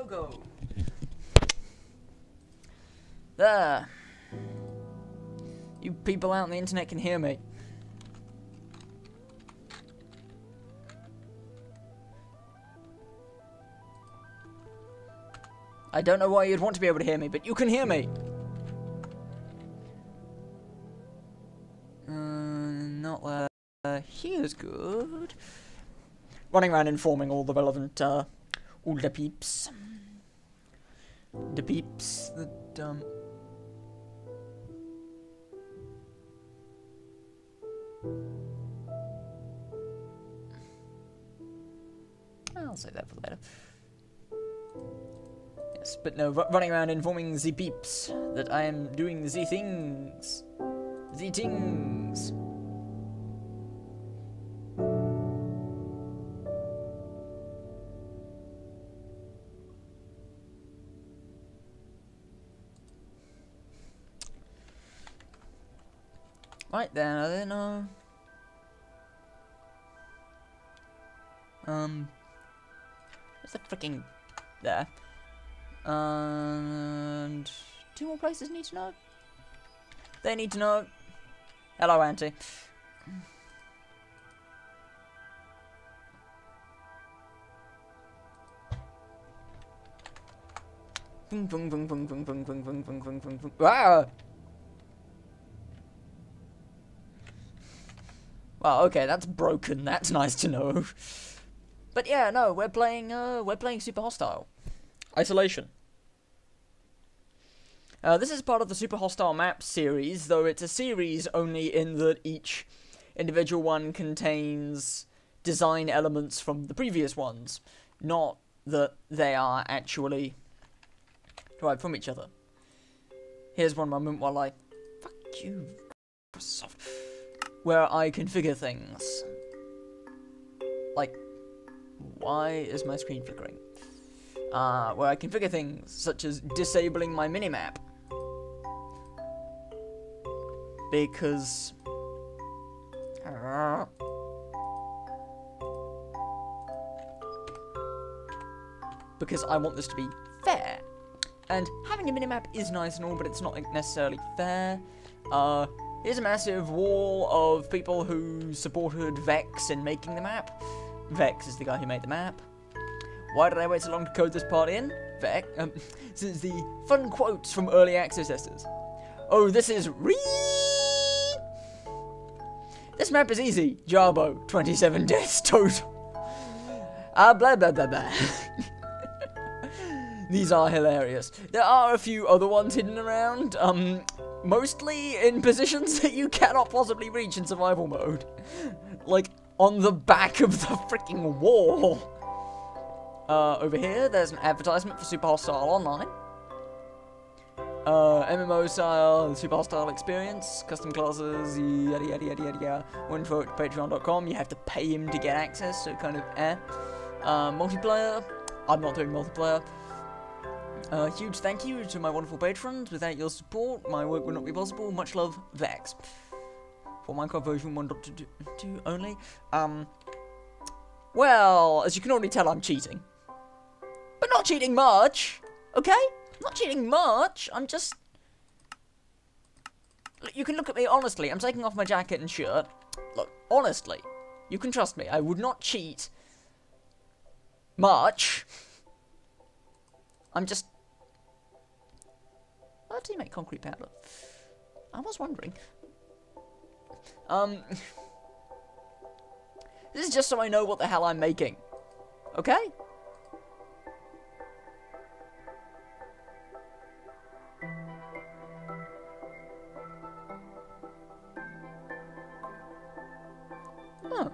go. There. You people out on the internet can hear me. I don't know why you'd want to be able to hear me, but you can hear me. Not there. Here's good. Running around informing all the relevant, all the peeps. The peeps that, I'll say that for later. Yes, but no, running around informing the peeps that I am doing the things. The things. Right then, where's the freaking there? And 2 more places need to know. They need to know. Hello, Auntie. Ah! Well, okay, that's broken. That's nice to know. But yeah, no, we're playing Super Hostile. Isolation. This is part of the Super Hostile map series, though it's a series only in that each individual one contains design elements from the previous ones, not that they are actually derived from each other. Here's one moment while I... Fuck you, Microsoft. Where I configure things. Like, why is my screen flickering? Where I configure things, such as disabling my minimap. Because... because I want this to be fair. And having a minimap is nice and all, but it's not necessarily fair. Here's a massive wall of people who supported Vex in making the map. Vex is the guy who made the map. Why did I wait so long to code this part in? Vex. This is the fun quotes from early access testers. Oh, this is This map is easy. Jarbo, 27 deaths total. Blah blah blah blah. These are hilarious. There are a few other ones hidden around, mostly in positions that you cannot possibly reach in survival mode. Like, on the back of the freaking wall. Over here, there's an advertisement for Super Hostile Online. MMO style, Super Hostile experience, custom classes, yada yada yada yada yada. One vote, patreon.com, you have to pay him to get access, so kind of multiplayer, I'm not doing multiplayer. Huge thank you to my wonderful patrons. Without your support, my work would not be possible. Much love, Vex. For Minecraft version 1.2 only. Well, as you can already tell, I'm cheating. But not cheating much, okay? Not cheating much, I'm just... You can look at me honestly, I'm taking off my jacket and shirt. Look, honestly, you can trust me, I would not cheat much. I'm just... How do you make concrete powder? I was wondering. This is just so I know what the hell I'm making. Okay? Huh.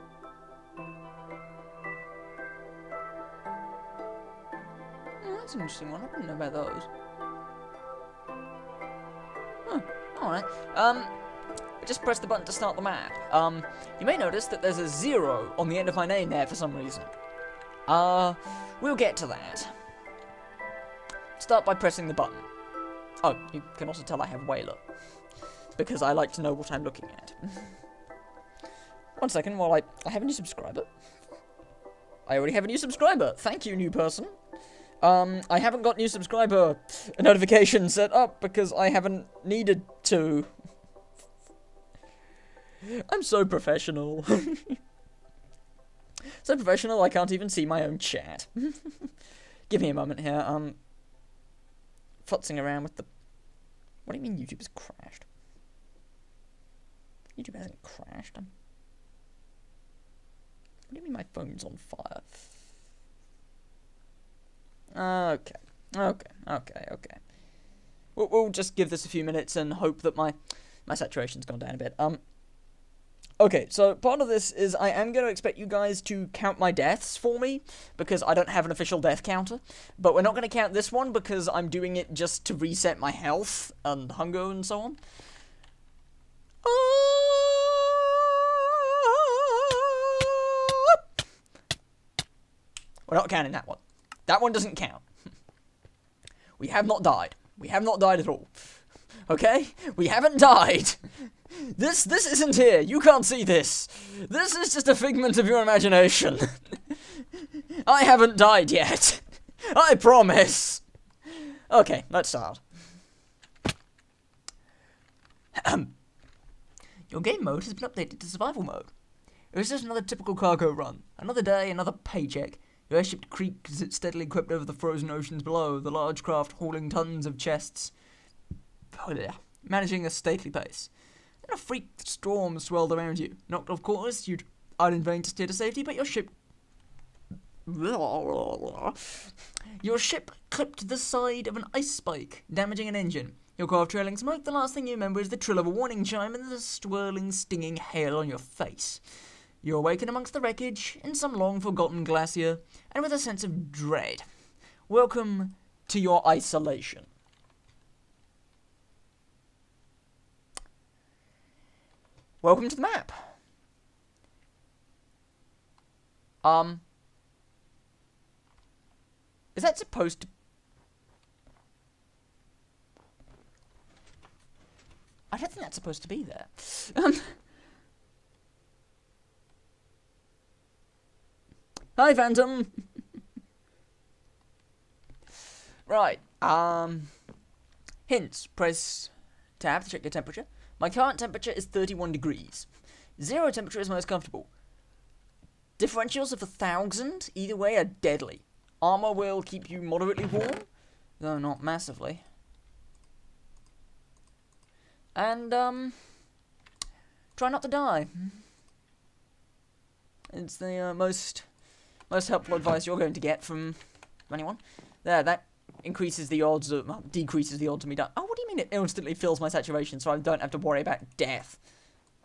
Oh, that's an interesting one. I didn't know about those. Huh. Alright. I just pressed the button to start the map. You may notice that there's a 0 on the end of my name there for some reason. We'll get to that. Start by pressing the button. Oh, you can also tell I have Whaler. Because I like to know what I'm looking at. 1 second while I have a new subscriber. I already have a new subscriber. Thank you, new person. I haven't got new subscriber notification set up because I haven't needed to. I'm so professional. So professional I can't even see my own chat. Give me a moment here. Futzing around with the... What do you mean YouTube has crashed? YouTube hasn't crashed. What do you mean my phone's on fire? Okay. We'll just give this a few minutes and hope that my saturation's gone down a bit. Okay, so part of this is I am going to expect you guys to count my deaths for me, because I don't have an official death counter. But we're not going to count this one, because I'm doing it just to reset my health and hunger and so on. We're not counting that one. That one doesn't count. We have not died. We have not died at all. Okay? We haven't died. This isn't here. You can't see this. This is just a figment of your imagination. I haven't died yet. I promise. Okay, let's start. Your game mode has been updated to survival mode. It was just another typical cargo run. Another day, another paycheck. Your airship creaked as it steadily crept over the frozen oceans below, the large craft hauling tons of chests, managing a stately pace. Then a freak storm swirled around you. Knocked off course, you tried in vain to steer to safety, but your ship clipped the side of an ice spike, damaging an engine. Your car trailing smoke, the last thing you remember is the trill of a warning chime and the swirling, stinging hail on your face. You awaken amongst the wreckage, in some long-forgotten glacier, and with a sense of dread. Welcome to your isolation. Welcome to the map. Is that supposed to... I don't think that's supposed to be there. Hi, Phantom. Right. Hints. Press tab to check your temperature. My current temperature is 31 degrees. 0 temperature is most comfortable. Differentials of 1,000, either way, are deadly. Armor will keep you moderately warm, though not massively. And, try not to die. It's the most helpful advice you're going to get from anyone. There, that increases the odds of, well, decreases the odds of me dying. Oh, what do you mean it instantly fills my saturation so I don't have to worry about death?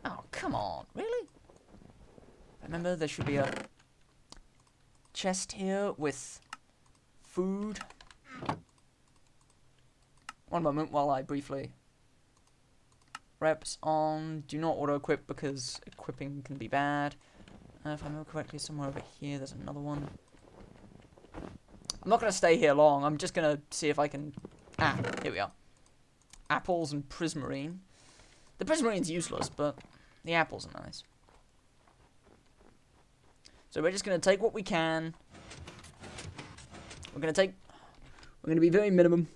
Oh, come on, really? Remember, there should be a chest here with food. One moment while I briefly... Reps on, do not auto-equip because equipping can be bad. If I remember correctly, somewhere over here there's another one. I'm not going to stay here long, I'm just going to see if I can... Ah, here we are. Apples and prismarine. The prismarine's useless, but the apples are nice. So we're just going to take what we can. We're going to be very minimum.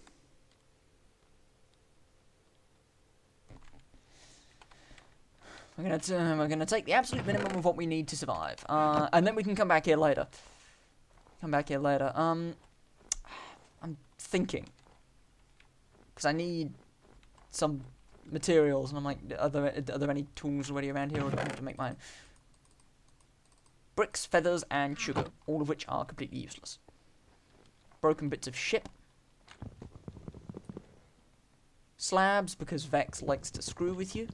We're gonna take the absolute minimum of what we need to survive, and then we can come back here later. I'm thinking, because I need some materials, and I'm like, are there any tools already around here, or do I have to make mine? Bricks, feathers, and sugar, all of which are completely useless. Broken bits of ship. Slabs, because Vex likes to screw with you.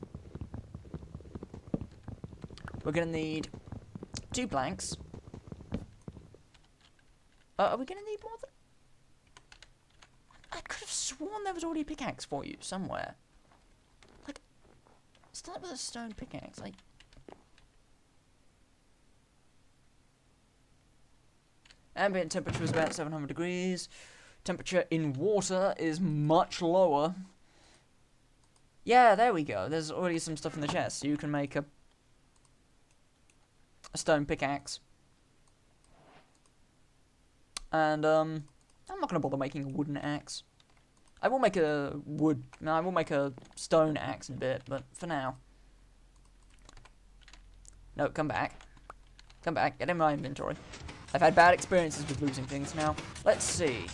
We're going to need 2 planks. Are we going to need more than... I could have sworn there was already a pickaxe for you somewhere. Like, start with a stone pickaxe. Like, ambient temperature is about 700 degrees. Temperature in water is much lower. Yeah, there we go. There's already some stuff in the chest, so you can make a stone pickaxe. And, I'm I'm not going to bother making a wooden axe. I will make a I will make a stone axe in a bit, but for now. No, come back. Come back, get in my inventory. I've had bad experiences with losing things now. Let's see.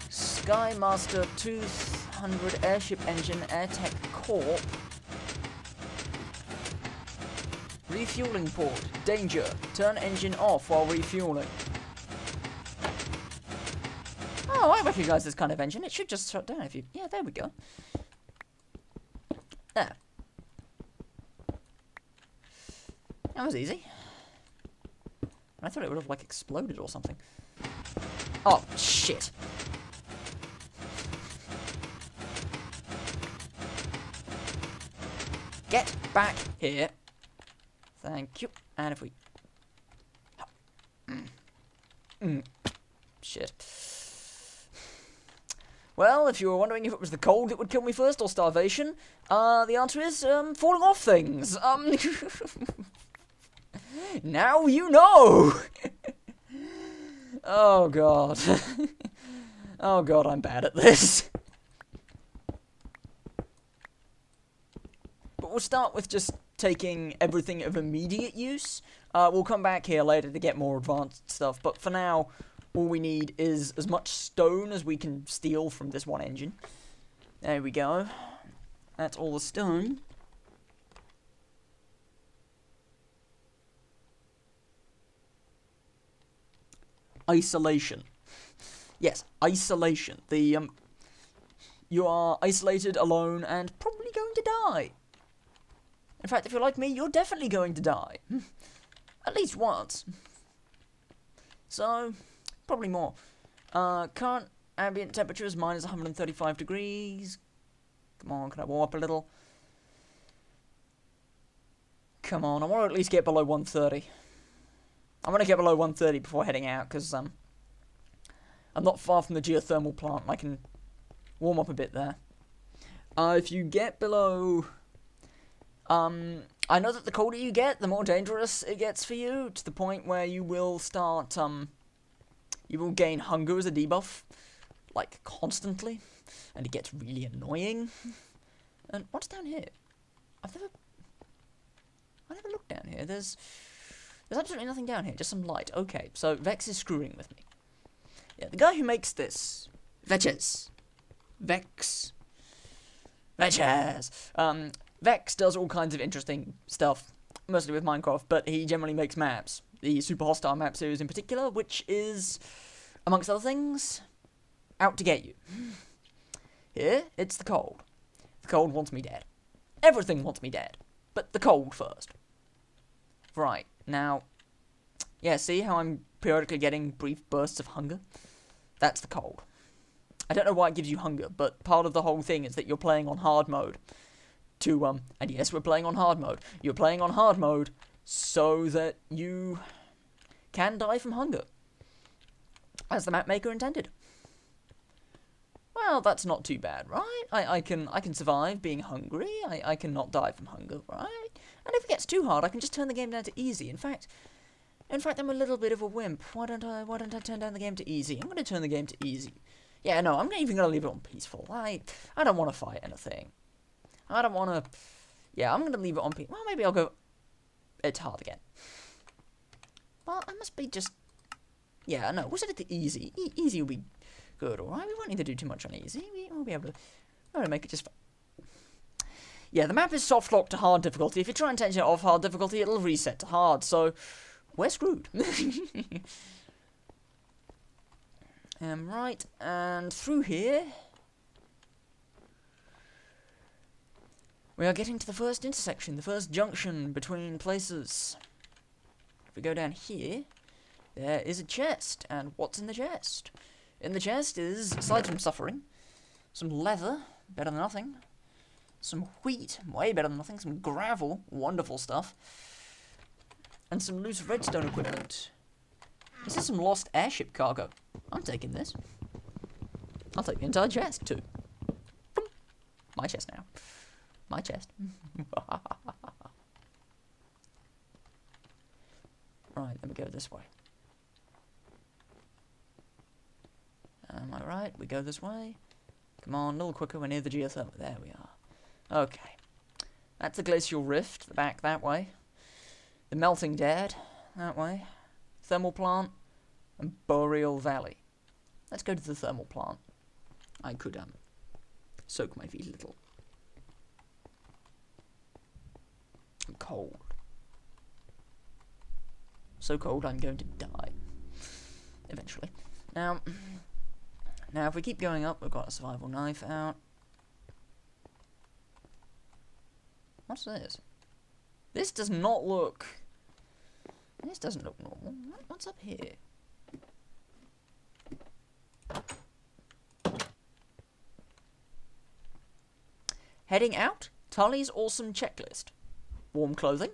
Skymaster 200 Airship Engine AirTech Corp. Refueling port. Danger. Turn engine off while refueling. Oh, I recognize this kind of engine. It should just shut down if you... Yeah, there we go. There. That was easy. I thought it would have, like, exploded or something. Oh, shit. Get back here. Thank you. And if we... Shit. Well, if you were wondering if it was the cold that would kill me first or starvation, the answer is, falling off things. Now you know! Oh, God. Oh, God, I'm bad at this. But we'll start with just taking everything of immediate use. We'll come back here later to get more advanced stuff, but for now, all we need is as much stone as we can steal from this one engine. There we go. That's all the stone. Isolation. Yes, isolation. You are isolated, alone, and probably going to die. In fact, if you're like me, you're definitely going to die. At least once. So, probably more. Current ambient temperature is minus 135 degrees. Come on, can I warm up a little? Come on, I want to at least get below 130. I'm going to get below 130 before heading out, because I'm not far from the geothermal plant, and I can warm up a bit there. If you get below... I know that the colder you get, the more dangerous it gets for you, to the point where you will start, you will gain hunger as a debuff, like, constantly, and it gets really annoying. And what's down here? I never looked down here. There's absolutely nothing down here, just some light. Okay, so Vex is screwing with me. Yeah, the guy who makes this, Vex. Vex does all kinds of interesting stuff, mostly with Minecraft, but he generally makes maps. The Super Hostile map series in particular, which is, amongst other things, out to get you. Here, it's the cold. The cold wants me dead. Everything wants me dead, but the cold first. Right, now, yeah, see how I'm periodically getting brief bursts of hunger? That's the cold. I don't know why it gives you hunger, but part of the whole thing is that you're playing on hard mode. And yes, we're playing on hard mode. You're playing on hard mode so that you can die from hunger, as the map maker intended. Well, that's not too bad, right? I can survive being hungry. I can not die from hunger, right? And if it gets too hard, I can just turn the game down to easy. In fact, I'm a little bit of a wimp. Why don't I turn down the game to easy? I'm going to turn the game to easy. Yeah, no, I'm not even going to leave it on peaceful. I don't want to fight anything. I don't want to... Yeah, I'm going to leave it on peaceful. Well, maybe I'll go... It's hard again. Well, I must be just... Yeah, no, we'll set it to easy. Easy will be good, alright? We won't need to do too much on easy. We'll be able to make it just... Yeah, the map is soft locked to hard difficulty. If you try and change it off hard difficulty, it'll reset to hard, so... We're screwed. Right, and through here... We are getting to the first intersection, the first junction between places. If we go down here, there is a chest. And what's in the chest? In the chest is, aside from suffering, some leather, better than nothing. Some wheat, way better than nothing. Some gravel, wonderful stuff. And some loose redstone equipment. This is some lost airship cargo. I'm taking this. I'll take the entire chest, too. Boom. My chest now. My chest. Right, let me go this way. right, we go this way. Come on, a little quicker, we're near the geothermal. There we are. Okay. That's the glacial rift, the back that way. The melting dead, that way. Thermal plant, and Boreal Valley. Let's go to the thermal plant. I could, soak my feet a little. I'm cold. So cold I'm going to die. Eventually. Now if we keep going up, we've got a survival knife out. What's this? This does not look... This doesn't look normal. What's up here? Heading out? Tully's awesome checklist. Warm clothing?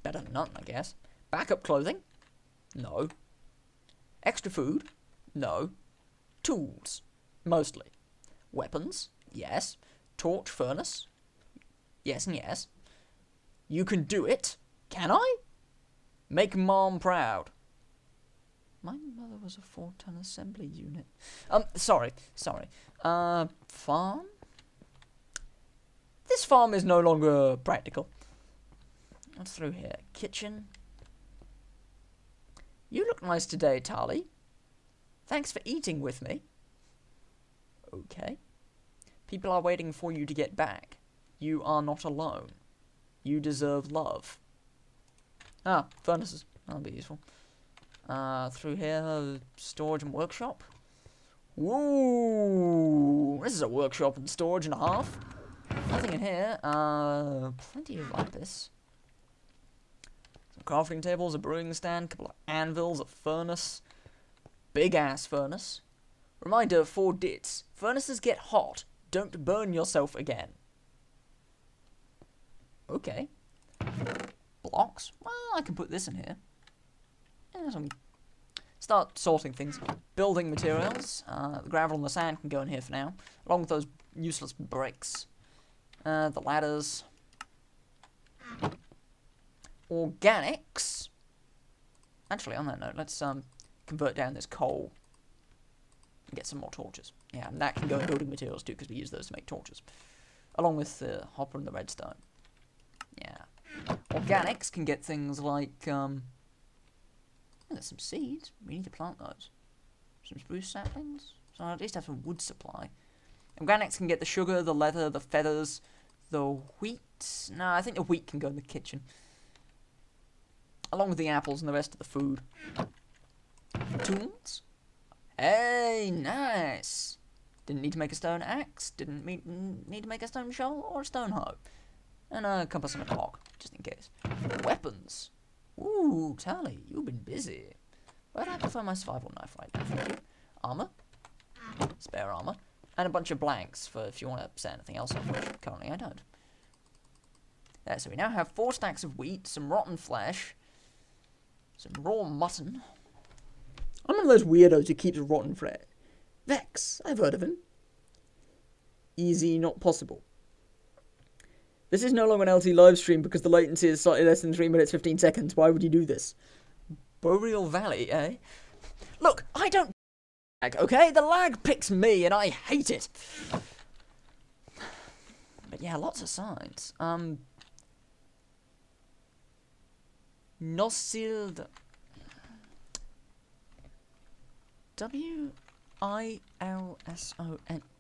Better than none, I guess. Backup clothing? No. Extra food? No. Tools? Mostly. Weapons? Yes. Torch furnace? Yes and yes. You can do it. Can I? Make Mom proud. My mother was a 4-ton assembly unit. Sorry. Farm? This farm is no longer practical. What's through here? Kitchen. You look nice today, Tali. Thanks for eating with me. Okay. People are waiting for you to get back. You are not alone. You deserve love. Ah, furnaces. That'll be useful. Through here, storage and workshop. Woo! This is a workshop and storage and a half. Nothing in here. Plenty of lapis. Some crafting tables, a brewing stand, a couple of anvils, a furnace. Big ass furnace. Reminder, 4 dits. Furnaces get hot. Don't burn yourself again. Okay. Blocks. Well, I can put this in here. Start sorting things. Building materials. The gravel and the sand can go in here for now, along with those useless bricks. The ladders. Organics. Actually, on that note, let's convert down this coal and get some more torches. Yeah, and that can go in building materials too, because we use those to make torches, along with the hopper and the redstone. Yeah. Organics can get things like there's some seeds. We need to plant those. Some spruce saplings. So I'll at least have some wood supply. Organics can get the sugar, the leather, the feathers, the wheat. No, I think the wheat can go in the kitchen. Along with the apples and the rest of the food. Tools? Hey, nice! Didn't need to make a stone axe. Didn't need to make a stone shovel or a stone hoe. And a compass and a clock, just in case. Weapons. Ooh, Tally, you've been busy. Where'd I prefer my survival knife right now? Thank you. Armor. Spare armor. And a bunch of blanks for if you want to set anything else on, which currently I don't. There, so we now have 4 stacks of wheat, some rotten flesh, some raw mutton. I'm one of those weirdos who keeps rotten flesh. Vex, I've heard of him. Easy, not possible. This is no longer an LT live stream because the latency is slightly less than 3 minutes 15 seconds. Why would you do this? Boreal Valley, eh? Look, I don't lag, okay? The lag picks me and I hate it. But yeah, lots of signs. Nosilda. W-I-L-S-O-N.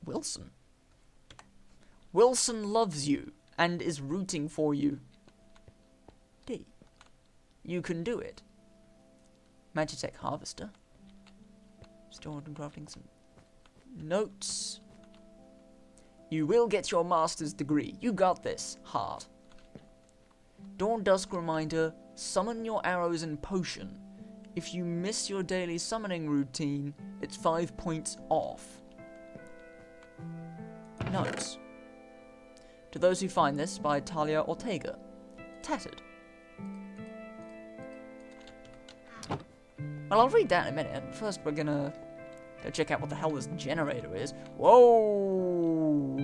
Wilson. Wilson loves you and is rooting for you. D. You can do it. Magitech Harvester. Stored and crafting some notes. You will get your master's degree. You got this. Heart. Dawn Dusk reminder. Summon your arrows and potion. If you miss your daily summoning routine, it's 5 points off. Notes. To those who find this, by Talia Ortega. Tattered. Well, I'll read that in a minute. First, we're gonna go check out what the hell this generator is. Whoa!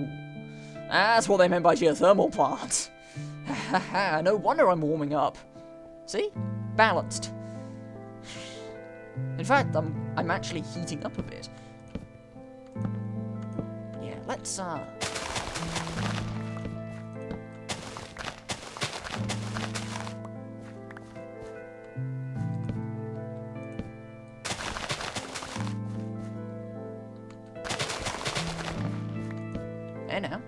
That's what they meant by geothermal plants. Haha, no wonder I'm warming up. See? Balanced. In fact, I'm actually heating up a bit. Yeah, let's Hey now.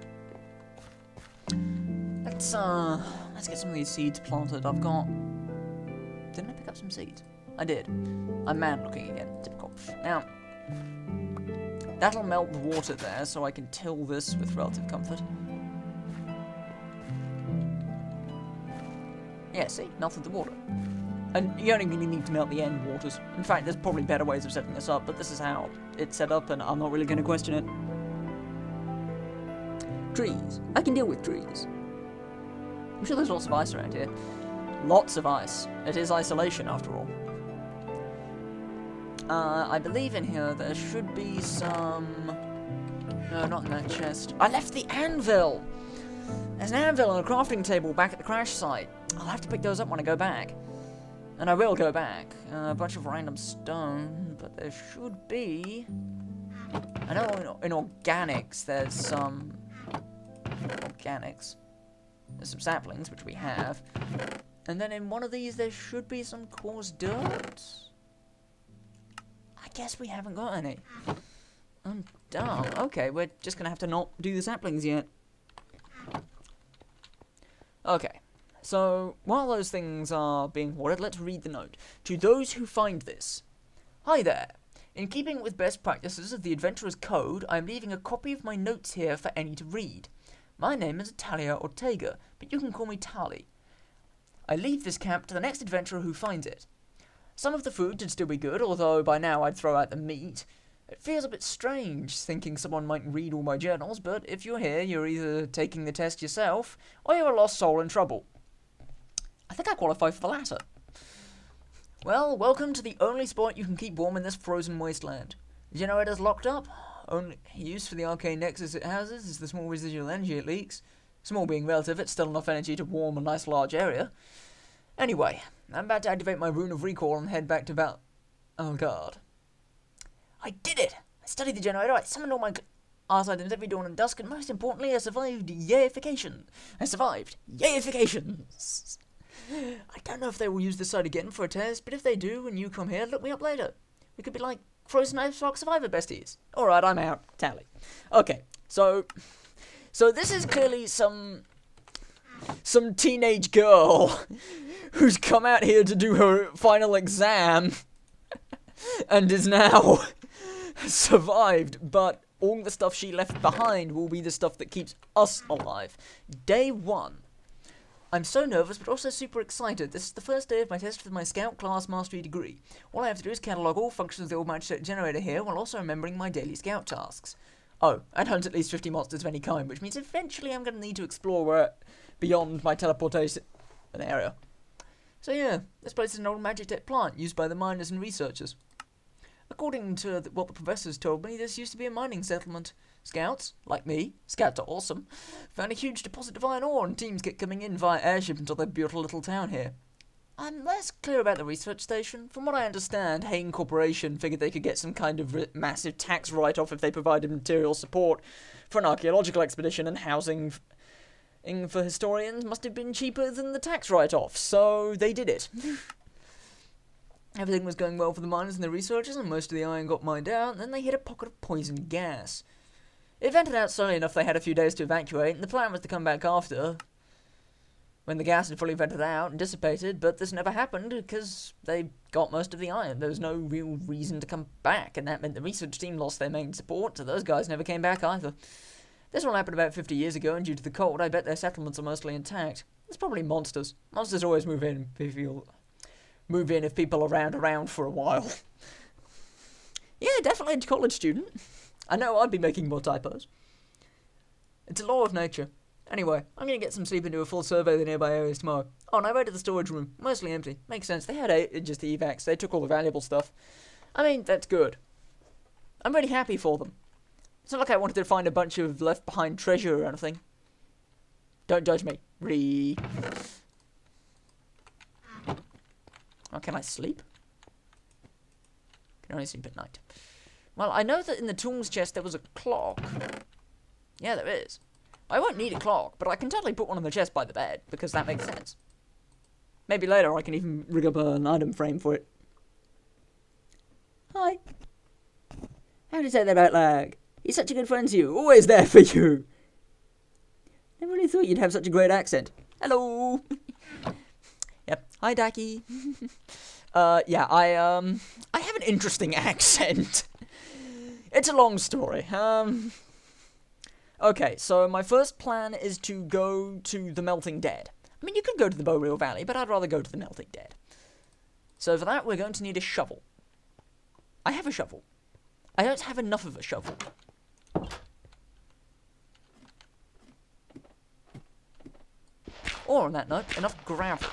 Let's get some of these seeds planted. I've got... Didn't I pick up some seeds? I did. I'm mad looking again. Typical. Now, that'll melt the water there, so I can till this with relative comfort. Yeah, see? Melted the water. And you only really need to melt the end waters. In fact, there's probably better ways of setting this up, but this is how it's set up, and I'm not really going to question it. Trees. I can deal with trees. I'm sure there's lots of ice around here. Lots of ice. It is isolation, after all. I believe in here there should be some... No, not in that chest. I left the anvil! There's an anvil and a crafting table back at the crash site. I'll have to pick those up when I go back. And I will go back. A bunch of random stone, but there should be... I know in organics there's some... Organics. There's some saplings, which we have. And then in one of these there should be some coarse dirt. I guess we haven't got any. I'm dumb. Okay, we're just gonna have to not do the saplings yet. Okay. So, while those things are being watered, let's read the note. To those who find this. Hi there. In keeping with best practices of the Adventurer's Code, I am leaving a copy of my notes here for any to read. My name is Talia Ortega, but you can call me Tali. I leave this camp to the next adventurer who finds it. Some of the food should still be good, although by now I'd throw out the meat. It feels a bit strange thinking someone might read all my journals, but if you're here, you're either taking the test yourself, or you're a lost soul in trouble. I think I qualify for the latter. Well, welcome to the only spot you can keep warm in this frozen wasteland. The generator's locked up. Only use for the arcane nexus it houses is the small residual energy it leaks. Small being relative, it's still enough energy to warm a nice large area. Anyway, I'm about to activate my rune of recall and head back to Oh god. I did it! I studied the generator, I summoned all my arse items every dawn and dusk, and most importantly, I survived yayification. I survived yayifications! I don't know if they will use this site again for a test, but if they do, when you come here, look me up later. We could be like Frozen Ice Rock Survivor besties. Alright, I'm out. Tally. Okay, so this is clearly some teenage girl who's come out here to do her final exam and is now survived, but all the stuff she left behind will be the stuff that keeps us alive. Day 1. I'm so nervous, but also super excited. This is the first day of my test for my Scout Class Mastery degree. All I have to do is catalogue all functions of the old magic generator here, while also remembering my daily Scout tasks. Oh, and hunt at least 50 monsters of any kind, which means eventually I'm going to need to explore beyond my teleportation area. So yeah, this place is an old magic tech plant used by the miners and researchers. According to what the professors told me, this used to be a mining settlement. Scouts, like me, scouts are awesome, found a huge deposit of iron ore and teams kept coming in via airship until they built a little town here. I'm less clear about the research station. From what I understand, Hain Corporation figured they could get some kind of massive tax write-off if they provided material support for an archaeological expedition, and housing for historians must have been cheaper than the tax write-off, so they did it. Everything was going well for the miners and the researchers, and most of the iron got mined out, and then they hit a pocket of poison gas. It vented out slowly enough they had a few days to evacuate, and the plan was to come back after, when the gas had fully vented out and dissipated, but this never happened because they got most of the iron. There was no real reason to come back, and that meant the research team lost their main support, so those guys never came back either. This all happened about 50 years ago, and due to the cold, I bet their settlements are mostly intact. It's probably monsters. Monsters always move in if people are around for a while. Yeah, definitely a college student. I know I'd be making more typos. It's a law of nature. Anyway, I'm going to get some sleep and do a full survey of the nearby areas tomorrow. Oh, and I went to the storage room. Mostly empty. Makes sense. They had just the evacs. They took all the valuable stuff. I mean, that's good. I'm really happy for them. It's not like I wanted to find a bunch of left behind treasure or anything. Don't judge me. Oh, can I sleep? Can only sleep at night. Well, I know that in the tools chest there was a clock. Yeah, there is. I won't need a clock, but I can totally put one on the chest by the bed, because that makes sense. Maybe later I can even rig up an item frame for it. Hi. How do you say that about Lag? He's such a good friend to you, always there for you. Never really thought you'd have such a great accent. Hello. Yep. Hi, Daki. Yeah, I have an interesting accent. It's a long story. Okay, so my first plan is to go to the Melting Dead. I mean, you could go to the Boreal Valley, but I'd rather go to the Melting Dead. So for that, we're going to need a shovel. I have a shovel. I don't have enough of a shovel. Or, on that note, enough gravel.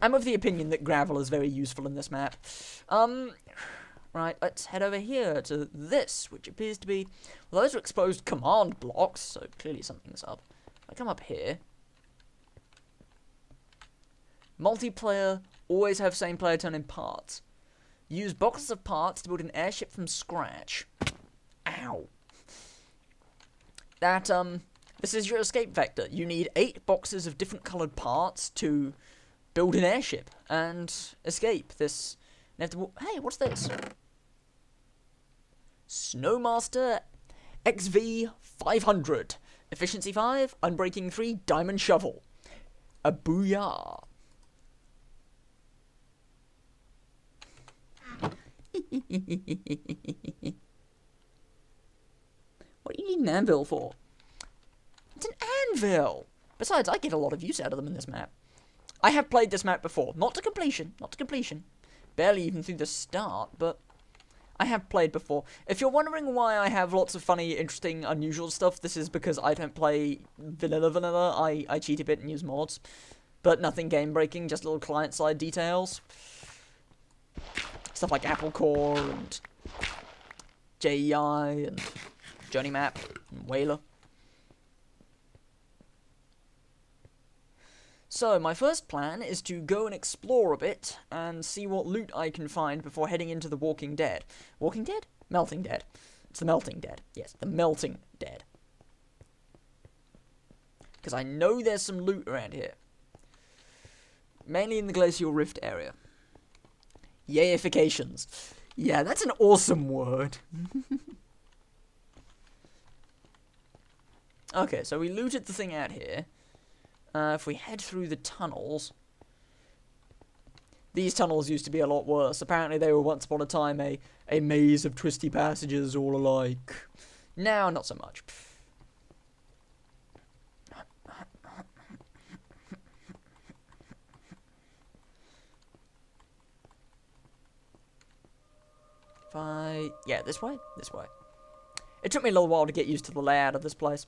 I'm of the opinion that gravel is very useful in this map. Right, let's head over here to this, which appears to be... Well, those are exposed command blocks, so clearly something's up. If I come up here... Multiplayer, always have same player turn in parts. Use boxes of parts to build an airship from scratch. Ow. That, this is your escape vector. You need 8 boxes of different coloured parts to build an airship and escape this... Hey, what's this? Snowmaster XV 500. Efficiency 5, Unbreaking 3, Diamond Shovel. A booyah. What do you need an anvil for? It's an anvil! Besides, I get a lot of use out of them in this map. I have played this map before. Not to completion. Barely even through the start, but I have played before. If you're wondering why I have lots of funny, interesting, unusual stuff, this is because I don't play vanilla. I cheat a bit and use mods. But nothing game-breaking, just little client-side details. Stuff like Apple Core and JEI and Journey Map and Whaler. So, my first plan is to go and explore a bit and see what loot I can find before heading into the Walking Dead. Walking Dead? Melting Dead. It's the Melting Dead. Yes, the Melting Dead. Because I know there's some loot around here. Mainly in the Glacial Rift area. Yayifications. Yeah, that's an awesome word. Okay, so we looted the thing out here. If we head through the tunnels... These tunnels used to be a lot worse. Apparently they were once upon a time a maze of twisty passages all alike. Now, not so much. Yeah, this way? This way. It took me a little while to get used to the layout of this place.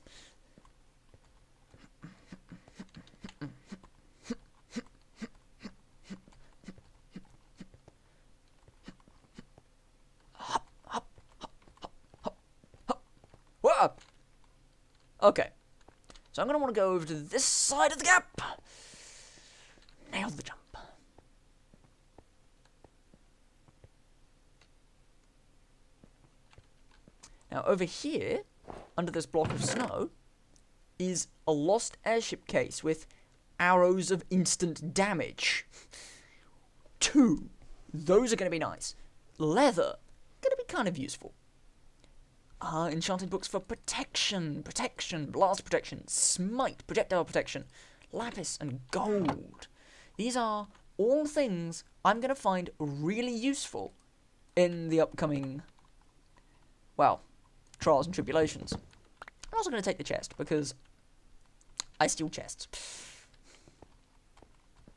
Whoa! Okay. So I'm going to want to go over to this side of the gap. Nail the jump. Now, over here, under this block of snow, is a lost airship case with arrows of instant damage. 2. Those are going to be nice. Leather, going to be kind of useful. Enchanted books for protection, blast protection, smite, projectile protection, lapis, and gold. These are all things I'm going to find really useful in the upcoming, well, trials and tribulations. I'm also going to take the chest, because I steal chests.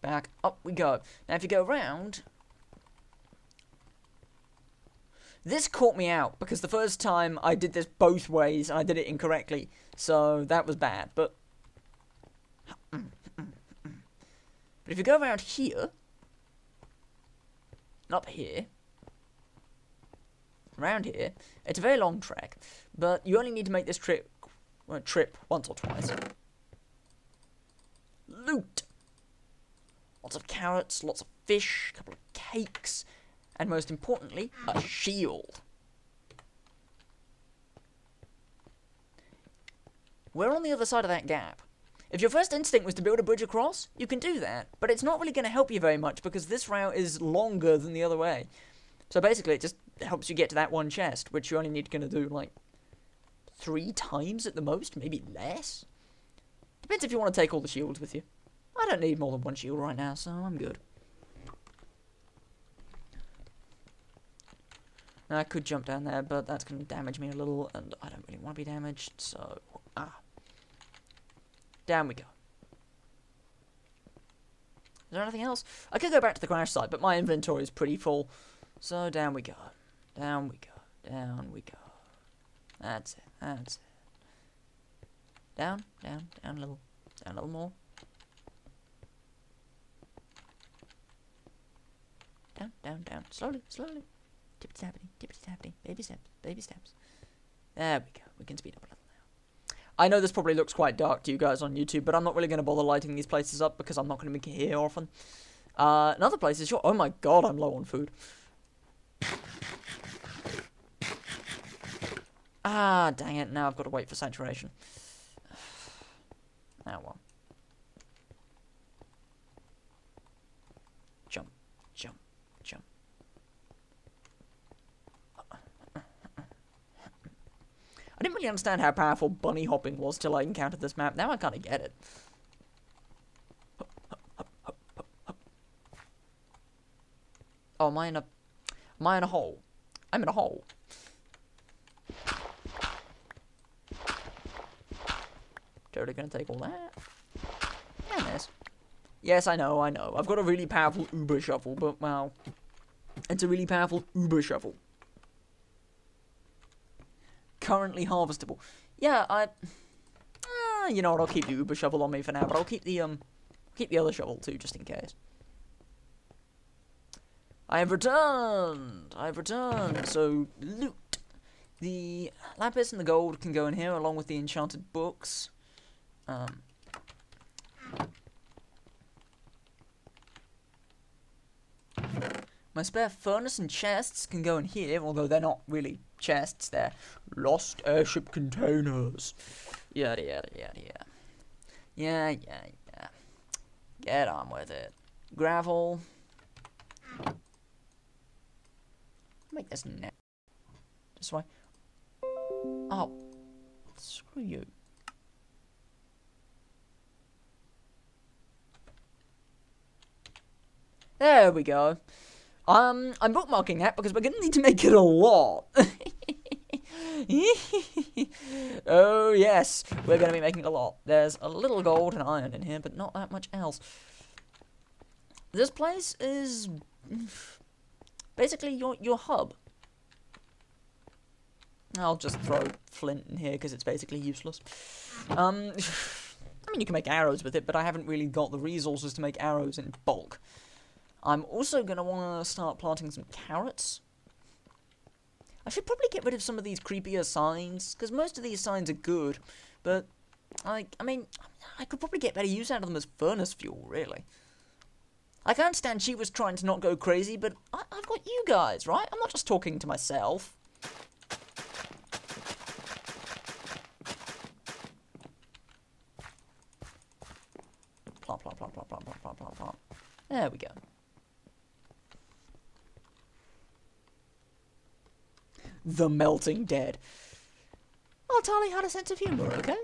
Back up we go. Now, if you go around... This caught me out, because the first time I did this both ways, and I did it incorrectly, so that was bad, but if you go around here, and up here, around here, it's a very long trek, but you only need to make this trip Well, trip once or twice. Loot! Lots of carrots, lots of fish, a couple of cakes, and most importantly, a shield. We're on the other side of that gap. If your first instinct was to build a bridge across, you can do that, but it's not really going to help you very much because this route is longer than the other way. So basically, it just helps you get to that one chest, which you only need to do, like, 3 times at the most, maybe less. Depends if you want to take all the shields with you. I don't need more than 1 shield right now, so I'm good. Now, I could jump down there, but that's going to damage me a little, and I don't really want to be damaged, so... Down we go. Is there anything else? I could go back to the crash site, but my inventory is pretty full. So down we go. Down we go. Down we go. That's it. That's it. Down, down, down a little. Down a little more. Down, down, down. Slowly, slowly. Tippity-tappity, tippity-tappity. Baby steps, baby steps. There we go. We can speed up a little. I know this probably looks quite dark to you guys on YouTube, but I'm not really going to bother lighting these places up because I'm not going to be here often. Another place is oh my god, I'm low on food. Ah, dang it, now I've got to wait for saturation. Now well. Jump, jump, jump. I didn't really understand how powerful bunny hopping was till I encountered this map. Now I kind of get it. Oh, am I in a hole? I'm in a hole. Totally gonna take all that. And this. Yes, I know. I've got a really powerful uber shovel, but wow. It's a really powerful uber shovel. Currently harvestable. Yeah, you know what, I'll keep the uber shovel on me for now, but I'll keep the other shovel too, just in case. I've returned! So, loot. The lapis and the gold can go in here, along with the enchanted books. My spare furnace and chests can go in here, although they're not really chests, they're lost airship containers. Yada yada yada yada. Yeah. Get on with it. Gravel. Make this net. This way. Oh. Screw you. There we go. I'm bookmarking that because we're going to need to make it a lot. Oh, yes. We're going to be making a lot. There's a little gold and iron in here, but not that much else. This place is basically your hub. I'll just throw flint in here because it's basically useless. I mean, you can make arrows with it, but I haven't really got the resources to make arrows in bulk. I'm also going to want to start planting some carrots. I should probably get rid of some of these creepier signs, because most of these signs are good, but, I mean, I could probably get better use out of them as furnace fuel, really. I can understand she was trying to not go crazy, but I've got you guys, right? I'm not just talking to myself. Plop, plop, plop, plop, plop, plop, plop, plop, plop. There we go. The melting dead. Oh, Tali had a sense of humour, okay?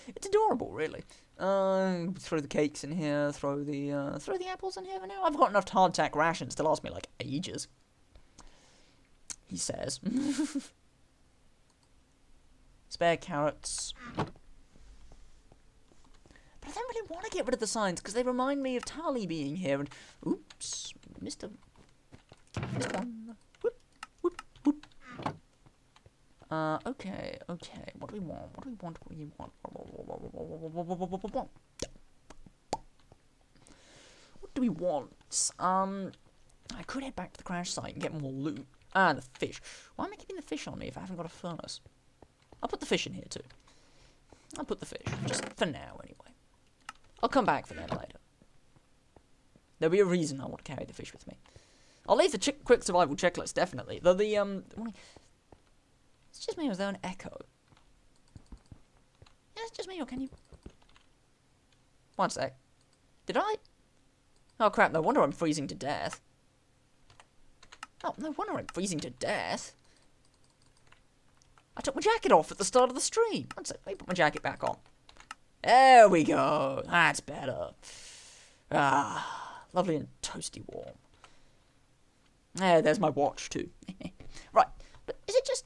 It's adorable, really. Throw the cakes in here, throw the apples in here for now. I've got enough hardtack rations to last me, like, ages. He says. Spare carrots. But I don't really want to get rid of the signs, because they remind me of Tali being here, and... Oops, missed one. Okay. What do we want? What do we want? I could head back to the crash site and get more loot. Ah, the fish. Why am I keeping the fish on me if I haven't got a furnace? I'll put the fish in here too. I'll put the fish, just for now, anyway. I'll come back for them later. There'll be a reason I want to carry the fish with me. I'll leave the quick survival checklist, definitely. Though it's just me, or is there an echo? Yeah, it's just me, or can you... One sec. Did I? Oh crap, no wonder I'm freezing to death. Oh, no wonder I'm freezing to death. I took my jacket off at the start of the stream. One sec, let me put my jacket back on. There we go. That's better. Ah, lovely and toasty warm. There's my watch too. Right, but is it just...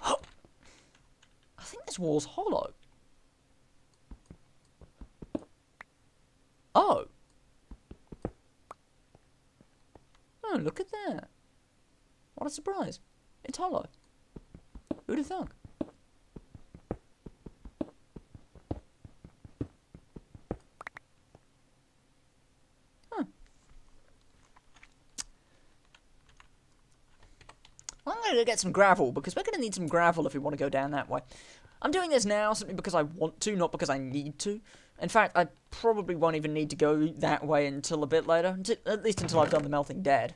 Oh, I think this wall's hollow. Oh. Oh, look at that. What a surprise. It's hollow. Who'd have thunk? Huh. Well, I'm going to get some gravel, because we're going to need some gravel if we want to go down that way. I'm doing this now simply because I want to, not because I need to. In fact, I probably won't even need to go that way until a bit later. At least until I've done the melting dead.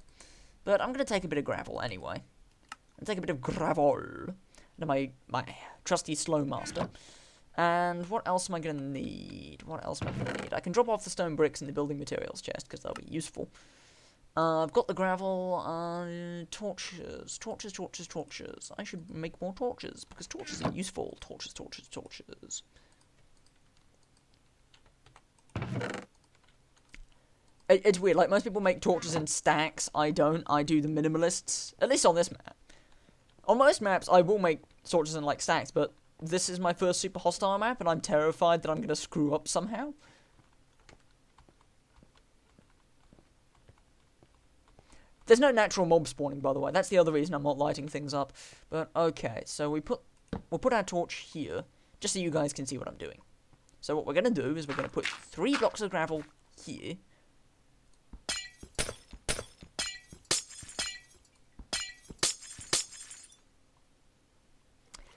But I'm going to take a bit of gravel anyway. I'll take a bit of gravel to my trusty slow master. And what else am I going to need? What else am I going to need? I can drop off the stone bricks in the building materials chest, because they'll be useful. I've got the gravel, torches. I should make more torches, because torches are useful. Torches. It's weird, like, most people make torches in stacks. I don't. I do the minimalists. At least on this map. On most maps, I will make torches in, like, stacks, but this is my first super hostile map, and I'm terrified that I'm going to screw up somehow. There's no natural mob spawning, by the way. That's the other reason I'm not lighting things up. But, okay, so we'll put our torch here, just so you guys can see what I'm doing. So what we're going to do is we're going to put 3 blocks of gravel here.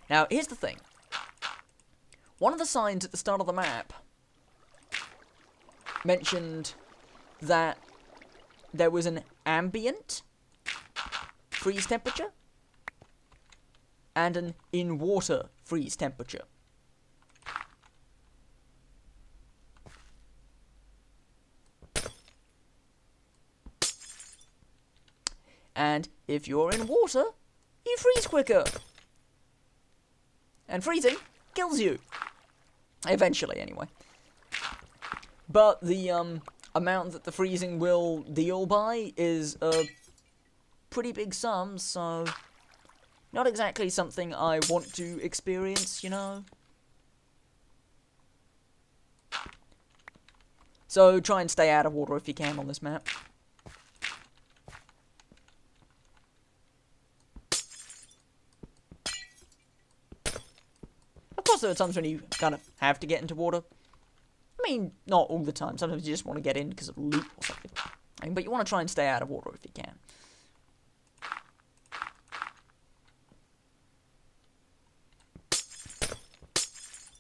Now, here's the thing. One of the signs at the start of the map mentioned that there was an ambient freeze temperature and an in-water freeze temperature. And if you're in water, you freeze quicker. And freezing kills you. Eventually, anyway. But the amount that the freezing will deal by is a pretty big sum, so not exactly something I want to experience, you know? So try and stay out of water if you can on this map. Of course, there are times when you kind of have to get into water. I mean, not all the time. Sometimes you just want to get in because of loot or something. I mean, but you want to try and stay out of water if you can.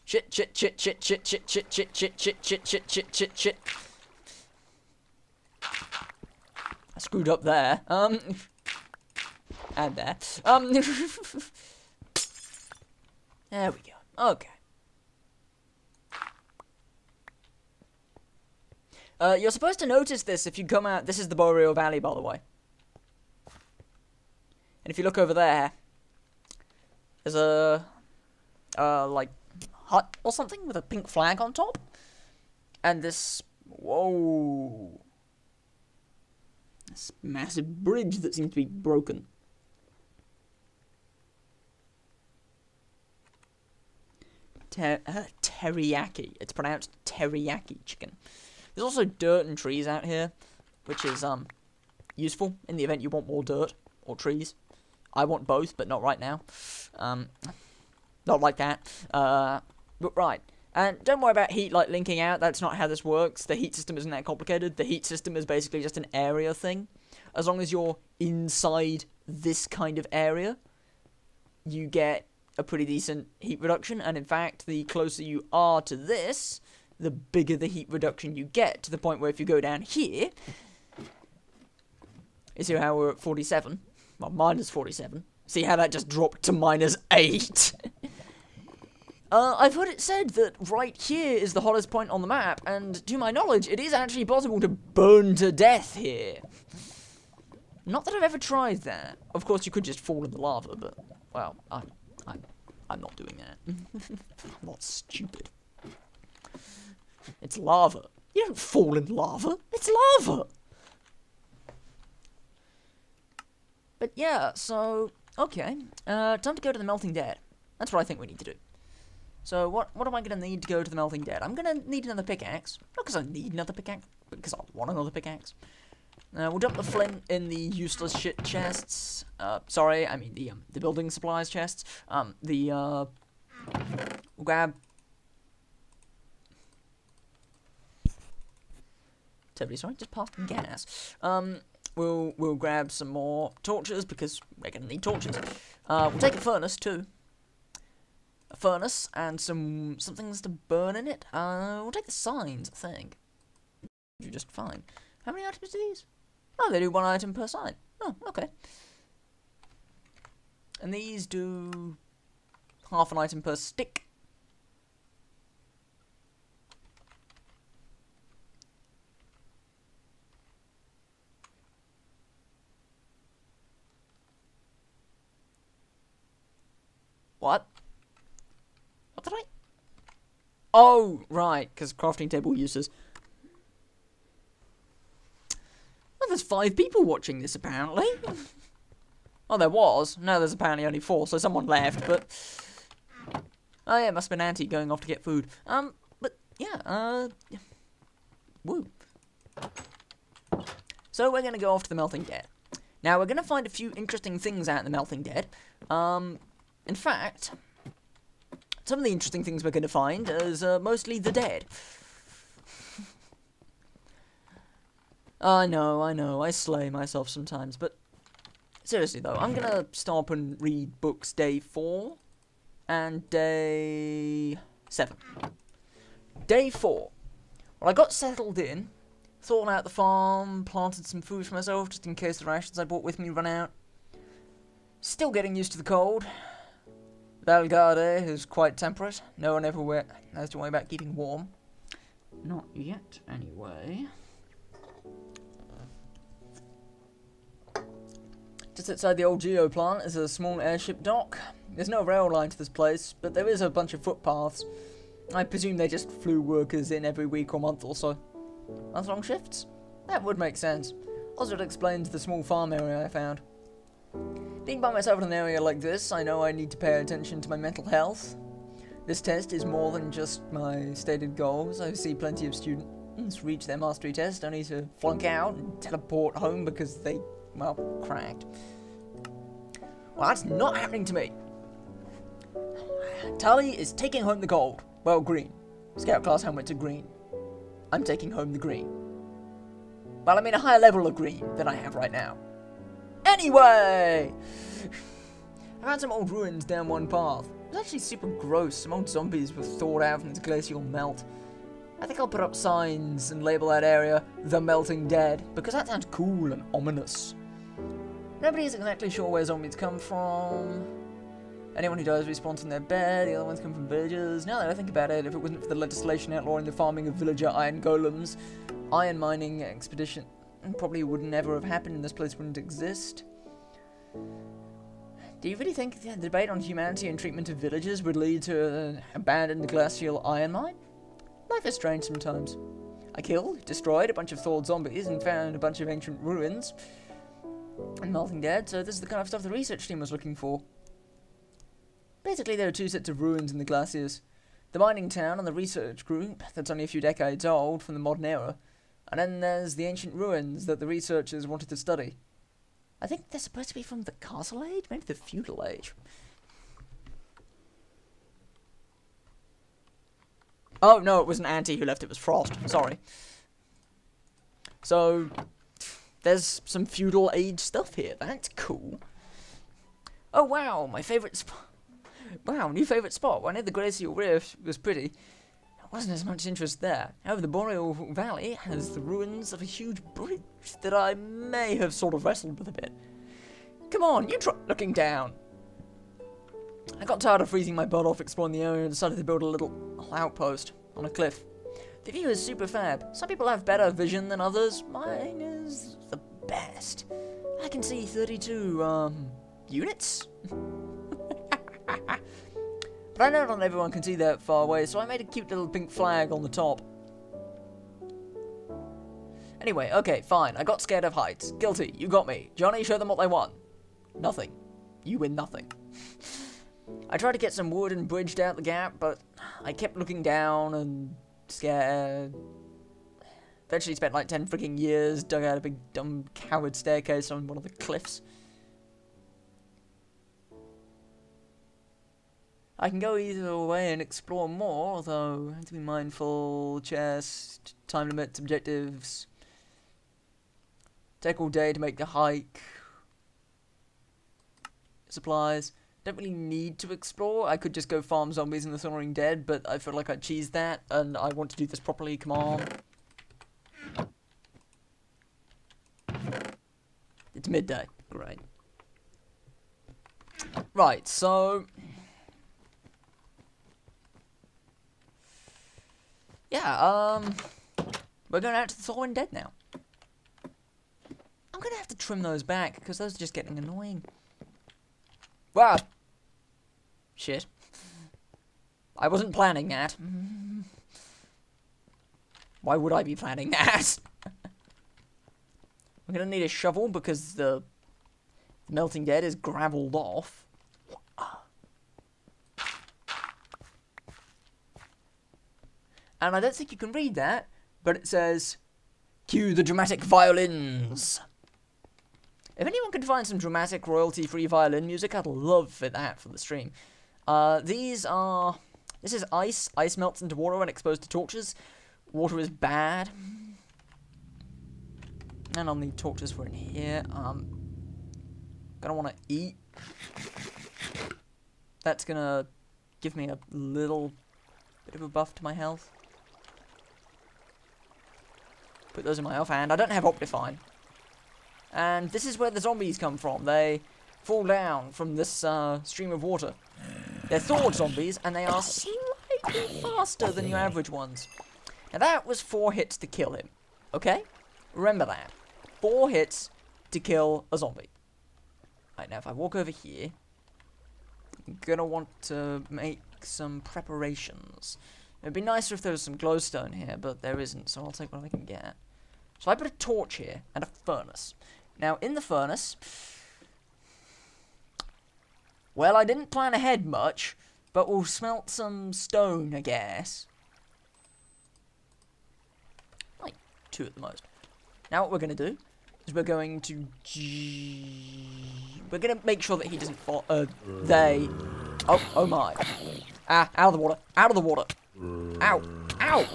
Shit. I screwed up there. And there. There we go. Okay. You're supposed to notice this if you come out. This is the Boreal Valley, by the way. And if you look over there, there's a, like, hut or something with a pink flag on top. And this, whoa. This massive bridge that seems to be broken. Teriyaki. It's pronounced teriyaki chicken. There's also dirt and trees out here, which is useful in the event you want more dirt or trees. I want both, but not right now. Not like that. But right. And don't worry about heat like linking out. That's not how this works. The heat system isn't that complicated. The heat system is basically just an area thing. As long as you're inside this kind of area, you get a pretty decent heat reduction, and in fact, the closer you are to this, the bigger the heat reduction you get, to the point where if you go down here, you see how we're at 47? Well, minus 47. See how that just dropped to -8? I've heard it said that right here is the hottest point on the map, and to my knowledge, it is actually possible to burn to death here. Not that I've ever tried that. Of course, you could just fall in the lava, but, well, I'm not doing that. I'm not stupid. It's lava. You don't fall in lava. It's lava. But yeah, so, okay. Time to go to the Melting Dead. That's what I think we need to do. So, what am I going to need to go to the Melting Dead? I'm going to need another pickaxe. Not because I need another pickaxe, but because I want another pickaxe. We'll dump the flint in the useless shit chests. Sorry, I mean the building supplies chests. We'll grab... Terribly sorry, just passed the gas. We'll grab some more torches, because we're going to need torches. We'll take a furnace, too. A furnace, and some things to burn in it. We'll take the signs, I think. Do just fine. How many items do these? Oh, they do 1 item per sign. Oh, okay. And these do half an item per stick. What? What did I... Oh, right, because crafting table uses... Well, there's 5 people watching this, apparently. Oh, there was. No, there's apparently only 4, so someone left, but... Oh, yeah, it must have been Auntie going off to get food. But, yeah, woo. So, we're going to go off to the Melting Dead. Now, we're going to find a few interesting things out in the Melting Dead. In fact, some of the interesting things we're going to find is mostly the dead. I know, I slay myself sometimes, but seriously though, I'm going to stop and read books day 4 and day 7. Day 4. Well, I got settled in, thought out the farm, planted some food for myself just in case the rations I brought with me run out. Still getting used to the cold. Valgarde is quite temperate. No one ever has to worry about keeping warm. Not yet, anyway. Just outside the old Geo plant is a small airship dock. There's no rail line to this place, but there is a bunch of footpaths. I presume they just flew workers in every week or month or so. Month-long shifts? That would make sense. Also, it explains the small farm area I found. Being by myself in an area like this, I know I need to pay attention to my mental health. This test is more than just my stated goals. I see plenty of students reach their mastery test only to flunk out and teleport home because they, well, cracked. Well, that's not happening to me. Tally is taking home the gold. Well, green. Scout class helmets are green. I'm taking home the green. Well, I mean a higher level of green than I have right now. Anyway! I found some old ruins down one path. It was actually super gross. Some old zombies were thawed out from this glacial melt. I think I'll put up signs and label that area The Melting Dead, because that sounds cool and ominous. Nobody is exactly sure where zombies come from. Anyone who dies respawns in their bed, the other ones come from villagers. Now that I think about it, if it wasn't for the legislation outlawing the farming of villager iron golems, iron mining expedition probably would never have happened and this place wouldn't exist. Do you really think the debate on humanity and treatment of villagers would lead to an abandoned glacial iron mine? Life is strange sometimes. I killed, destroyed a bunch of thawed zombies and found a bunch of ancient ruins and Melting Dead, so this is the kind of stuff the research team was looking for. Basically, there are 2 sets of ruins in the glaciers. The mining town and the research group, that's only a few decades old from the modern era. And then there's the ancient ruins that the researchers wanted to study. I think they're supposed to be from the Castle Age? Maybe the Feudal Age. Oh, no, it wasn't Auntie who left, it was Frost. Sorry. So, there's some Feudal Age stuff here. That's cool. Oh wow, my favourite spot. Wow, new favourite spot. When I near the glacial rift was pretty. There wasn't as much interest there. However, the Boreal Valley has the ruins of a huge bridge that I may have sort of wrestled with a bit. Come on, you try looking down. I got tired of freezing my butt off exploring the area and decided to build a little outpost on a cliff. The view is super fab. Some people have better vision than others. Mine is the best. I can see 32, units? But I know not everyone can see that far away, so I made a cute little pink flag on the top. Anyway, okay, fine. I got scared of heights. Guilty. You got me. Johnny, show them what they want. Nothing. You win nothing. I tried to get some wood and bridged out the gap, but I kept looking down and scared. Eventually spent like 10 freaking years, dug out a big dumb coward staircase on one of the cliffs. I can go either way and explore more, although I have to be mindful, chest, time limits, objectives. Take all day to make the hike. Supplies. Don't really need to explore. I could just go farm zombies in the Thundering Dead, but I feel like I'd cheese that, and I want to do this properly. Come on. It's midday. Great. Right, so... yeah, we're going out to the Thundering Dead now. I'm going to have to trim those back, because those are just getting annoying. Wow. Shit. I wasn't planning that. Why would I be planning that? I'm going to need a shovel because the melting dead is gravelled off. And I don't think you can read that, but it says, cue the dramatic violins. If anyone can find some dramatic royalty-free violin music, I'd love for that for the stream. This is ice. Ice melts into water when exposed to torches. Water is bad. And I'll need torches for in here. Gonna want to eat. That's gonna give me a little bit of a buff to my health. Put those in my offhand. I don't have Optifine. And this is where the zombies come from. They fall down from this stream of water. They're Thor zombies, and they are slightly faster than your average ones. Now that was 4 hits to kill him. Okay? Remember that. 4 hits to kill a zombie. Right, now if I walk over here, I'm gonna want to make some preparations. It'd be nicer if there was some glowstone here, but there isn't, so I'll take what I can get. So I put a torch here and a furnace. Now, in the furnace, well, I didn't plan ahead much, but we'll smelt some stone, I guess. Like 2 at the most. Now what we're going to do is we're going to make sure that he doesn't fall, oh my. Ah, out of the water, out of the water. Ow, ow,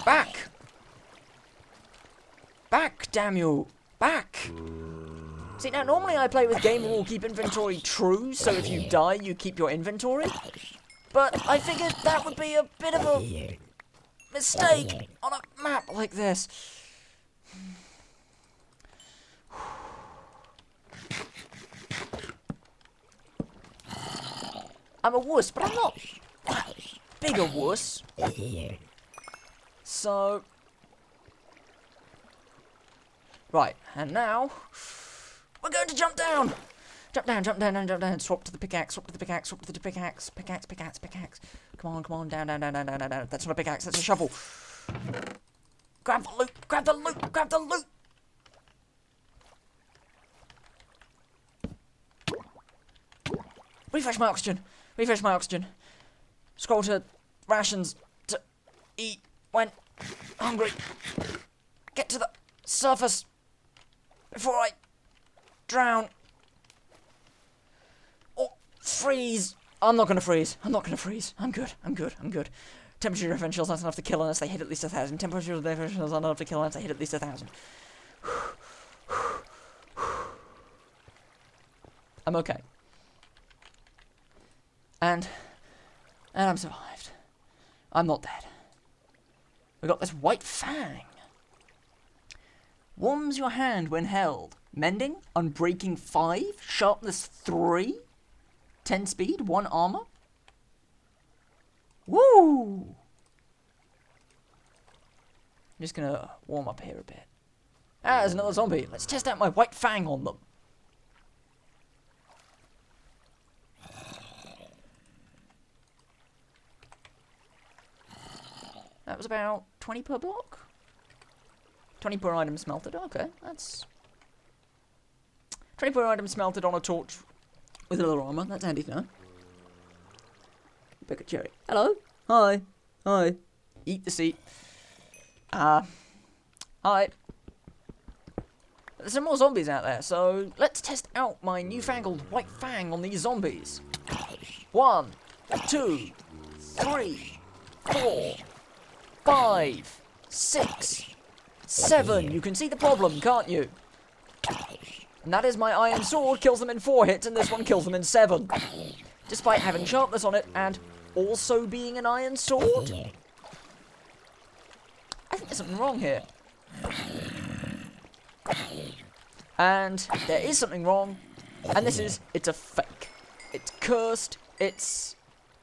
back. Back, damn you! Back! See, now, normally I play with game rule keep inventory true, so if you die, you keep your inventory. But I figured that would be a bit of a mistake on a map like this. I'm a wuss, but I'm not that big a wuss. So... right, and now, we're going to jump down! Jump down, jump down, jump down, swap to the pickaxe, swap to the pickaxe, swap to the pickaxe, pickaxe, pickaxe, pickaxe. Come on, down, down, down, down, down, down, down. That's not a pickaxe, that's a shovel. Grab the loot, grab the loot, grab the loot! Refresh my oxygen, refresh my oxygen. Scroll to rations to eat when hungry. Get to the surface before I drown or freeze. I'm not gonna freeze. I'm not gonna freeze. I'm good. I'm good. I'm good. Temperature differentials aren't enough to kill unless they hit at least 1,000. Temperature differentials aren't enough to kill unless they hit at least 1,000. I'm okay. And I'm survived. I'm not dead. We got this white fang. Warms your hand when held. Mending, unbreaking 5, sharpness 3, 10 speed, 1 armor. Woo! I'm just gonna warm up here a bit. Ah, there's another zombie. Let's test out my white fang on them. That was about 20 per block. 20 per item smelted. Okay, that's 20 per item smelted on a torch with a little armor. That's handy to know. Pick a cherry. Hello. Hi. Hi. Eat the seat. Hi. There's some more zombies out there, so let's test out my newfangled white fang on these zombies. 1, 2, 3, 4, 5, 6, 7. You can see the problem, can't you? And that is my iron sword kills them in 4 hits, and this one kills them in 7. Despite having sharpness on it, and also being an iron sword. I think there's something wrong here. And there is something wrong, and this is, it's a fake. It's cursed, it's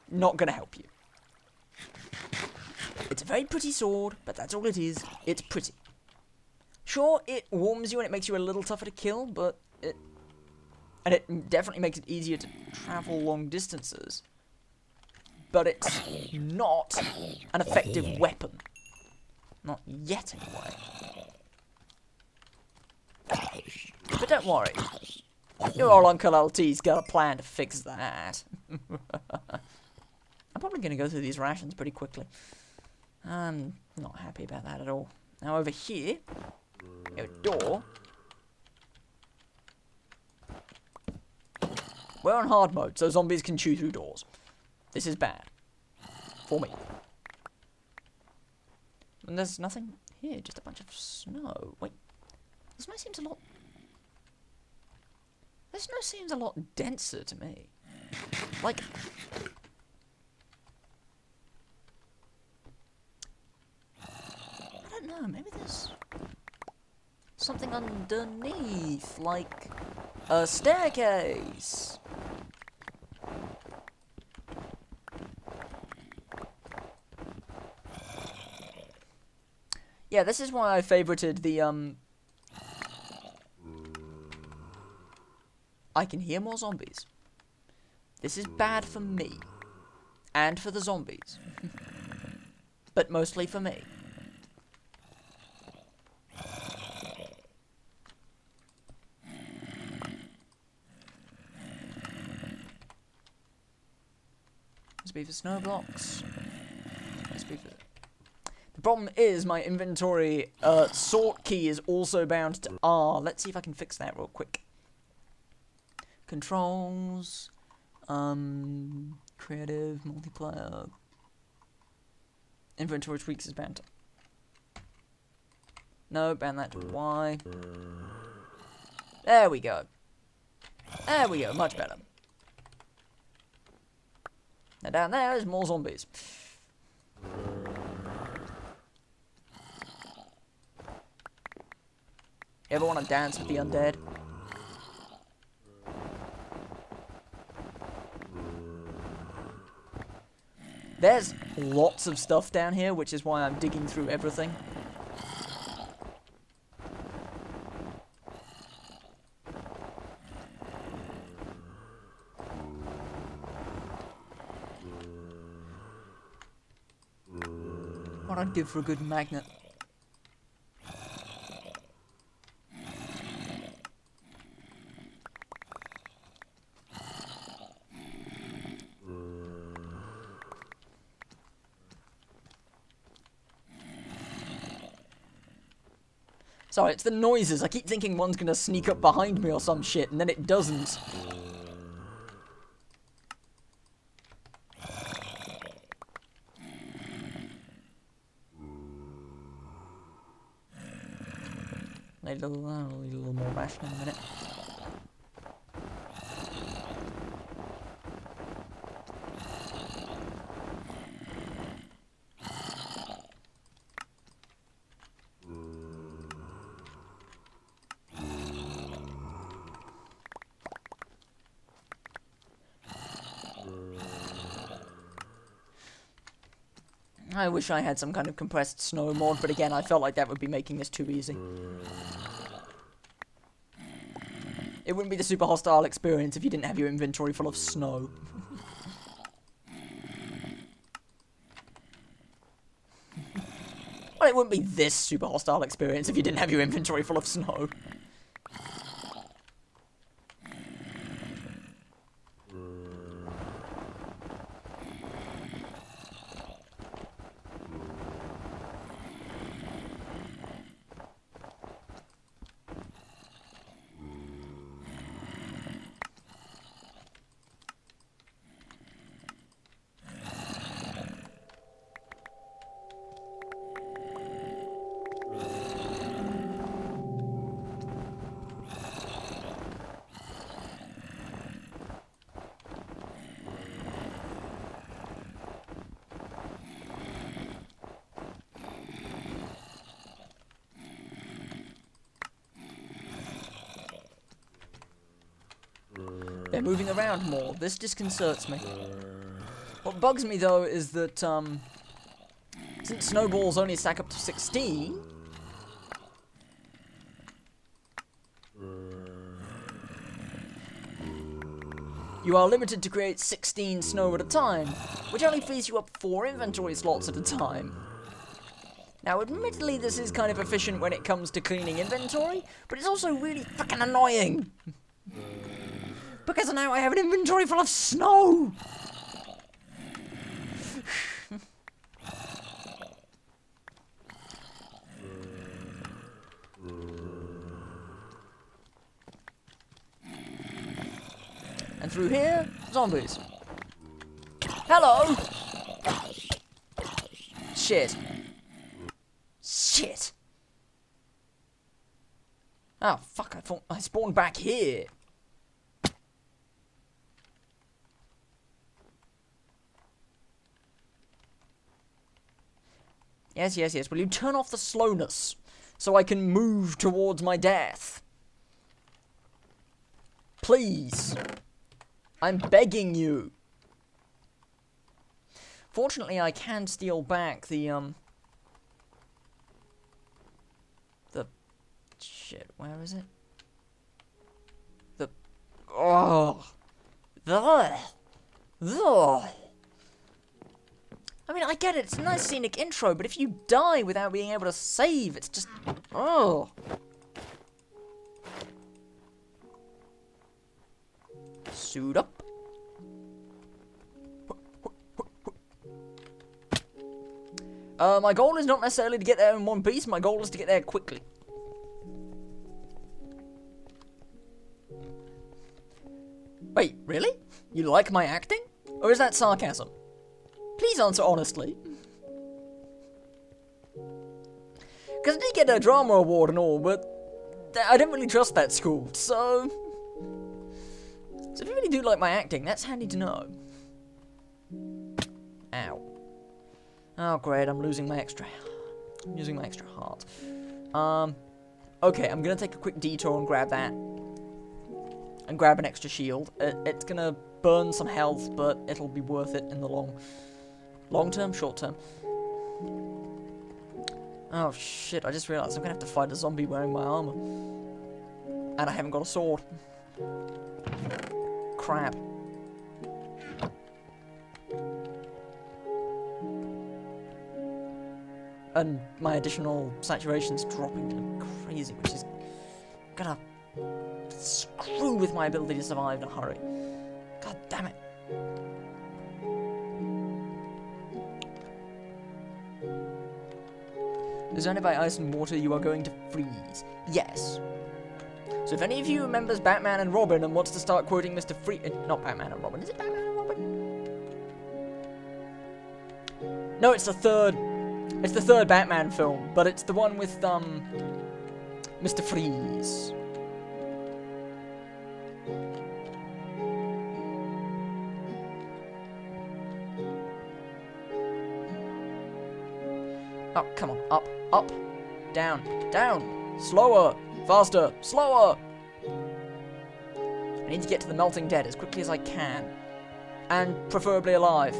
not gonna help you. It's a very pretty sword, but that's all it is. It's pretty. Sure, it warms you and it makes you a little tougher to kill, but it definitely makes it easier to travel long distances. But it's not an effective weapon. Not yet, anyway. But don't worry. Your old Uncle LT's got a plan to fix that. I'm probably going to go through these rations pretty quickly. I'm not happy about that at all. Now over here, we have a door. We're on hard mode, so zombies can chew through doors. This is bad. For me. And there's nothing here, just a bunch of snow. Wait, the snow seems a lot... This snow seems a lot denser to me. Like... I don't know, maybe there's something underneath, like a staircase. Yeah, this is why I favorited the, I can hear more zombies. This is bad for me. And for the zombies. But mostly for me. Let's be for snow blocks. Let's be for... The problem is my inventory sort key is also bound to R. Let's see if I can fix that real quick. Controls, creative, multiplayer, inventory tweaks is bound to... No, band that to Y. There we go. There we go, much better. Now down there is more zombies. Ever want to dance with the undead? There's lots of stuff down here, which is why I'm digging through everything. What I'd give for a good magnet. Sorry, it's the noises. I keep thinking one's gonna sneak up behind me or some shit, and then it doesn't. Need a little more ration in a minute. I wish I had some kind of compressed snow mod, but again, I felt like that would be making this too easy. It wouldn't be the super hostile experience if you didn't have your inventory full of snow. Well, it wouldn't be this super hostile experience if you didn't have your inventory full of snow. They're moving around more. This disconcerts me. What bugs me, though, is that, since snowballs only stack up to 16... you are limited to create 16 snow at a time, which only frees you up 4 inventory slots at a time. Now, admittedly, this is kind of efficient when it comes to cleaning inventory, but it's also really fucking annoying. Because now I have an inventory full of snow! And through here, zombies. Hello! Shit. Shit! Oh, fuck, I thought I spawned back here. Yes, yes, yes. Will you turn off the slowness so I can move towards my death? Please. I'm begging you. Fortunately, I can steal back the shit, where is it? I mean, I get it, it's a nice scenic intro, but if you die without being able to save, it's just... oh. Suit up. My goal is not necessarily to get there in one piece, my goal is to get there quickly. Wait, really? You like my acting? Or is that sarcasm? Please answer honestly. Because I did get a drama award and all, but I don't really trust that school, so if you really do like my acting, that's handy to know. Ow. Oh great, I'm losing my extra heart. Okay, I'm gonna take a quick detour and grab that. And grab an extra shield. It's gonna burn some health, but it'll be worth it in the long term, short term. Oh shit, I just realized I'm gonna have to fight a zombie wearing my armor. And I haven't got a sword. Crap. And my additional saturation's dropping like crazy, which is gonna screw with my ability to survive in a hurry. God damn it. Surrounded by ice and water, you are going to freeze. Yes. So if any of you remembers Batman and Robin and wants to start quoting Mr. not Batman and Robin. Is it Batman and Robin? No, it's the third Batman film, but it's the one with Mr. Freeze. Oh, come on. Up, up, down, down, slower, faster, slower. I need to get to the melting dead as quickly as I can. And preferably alive.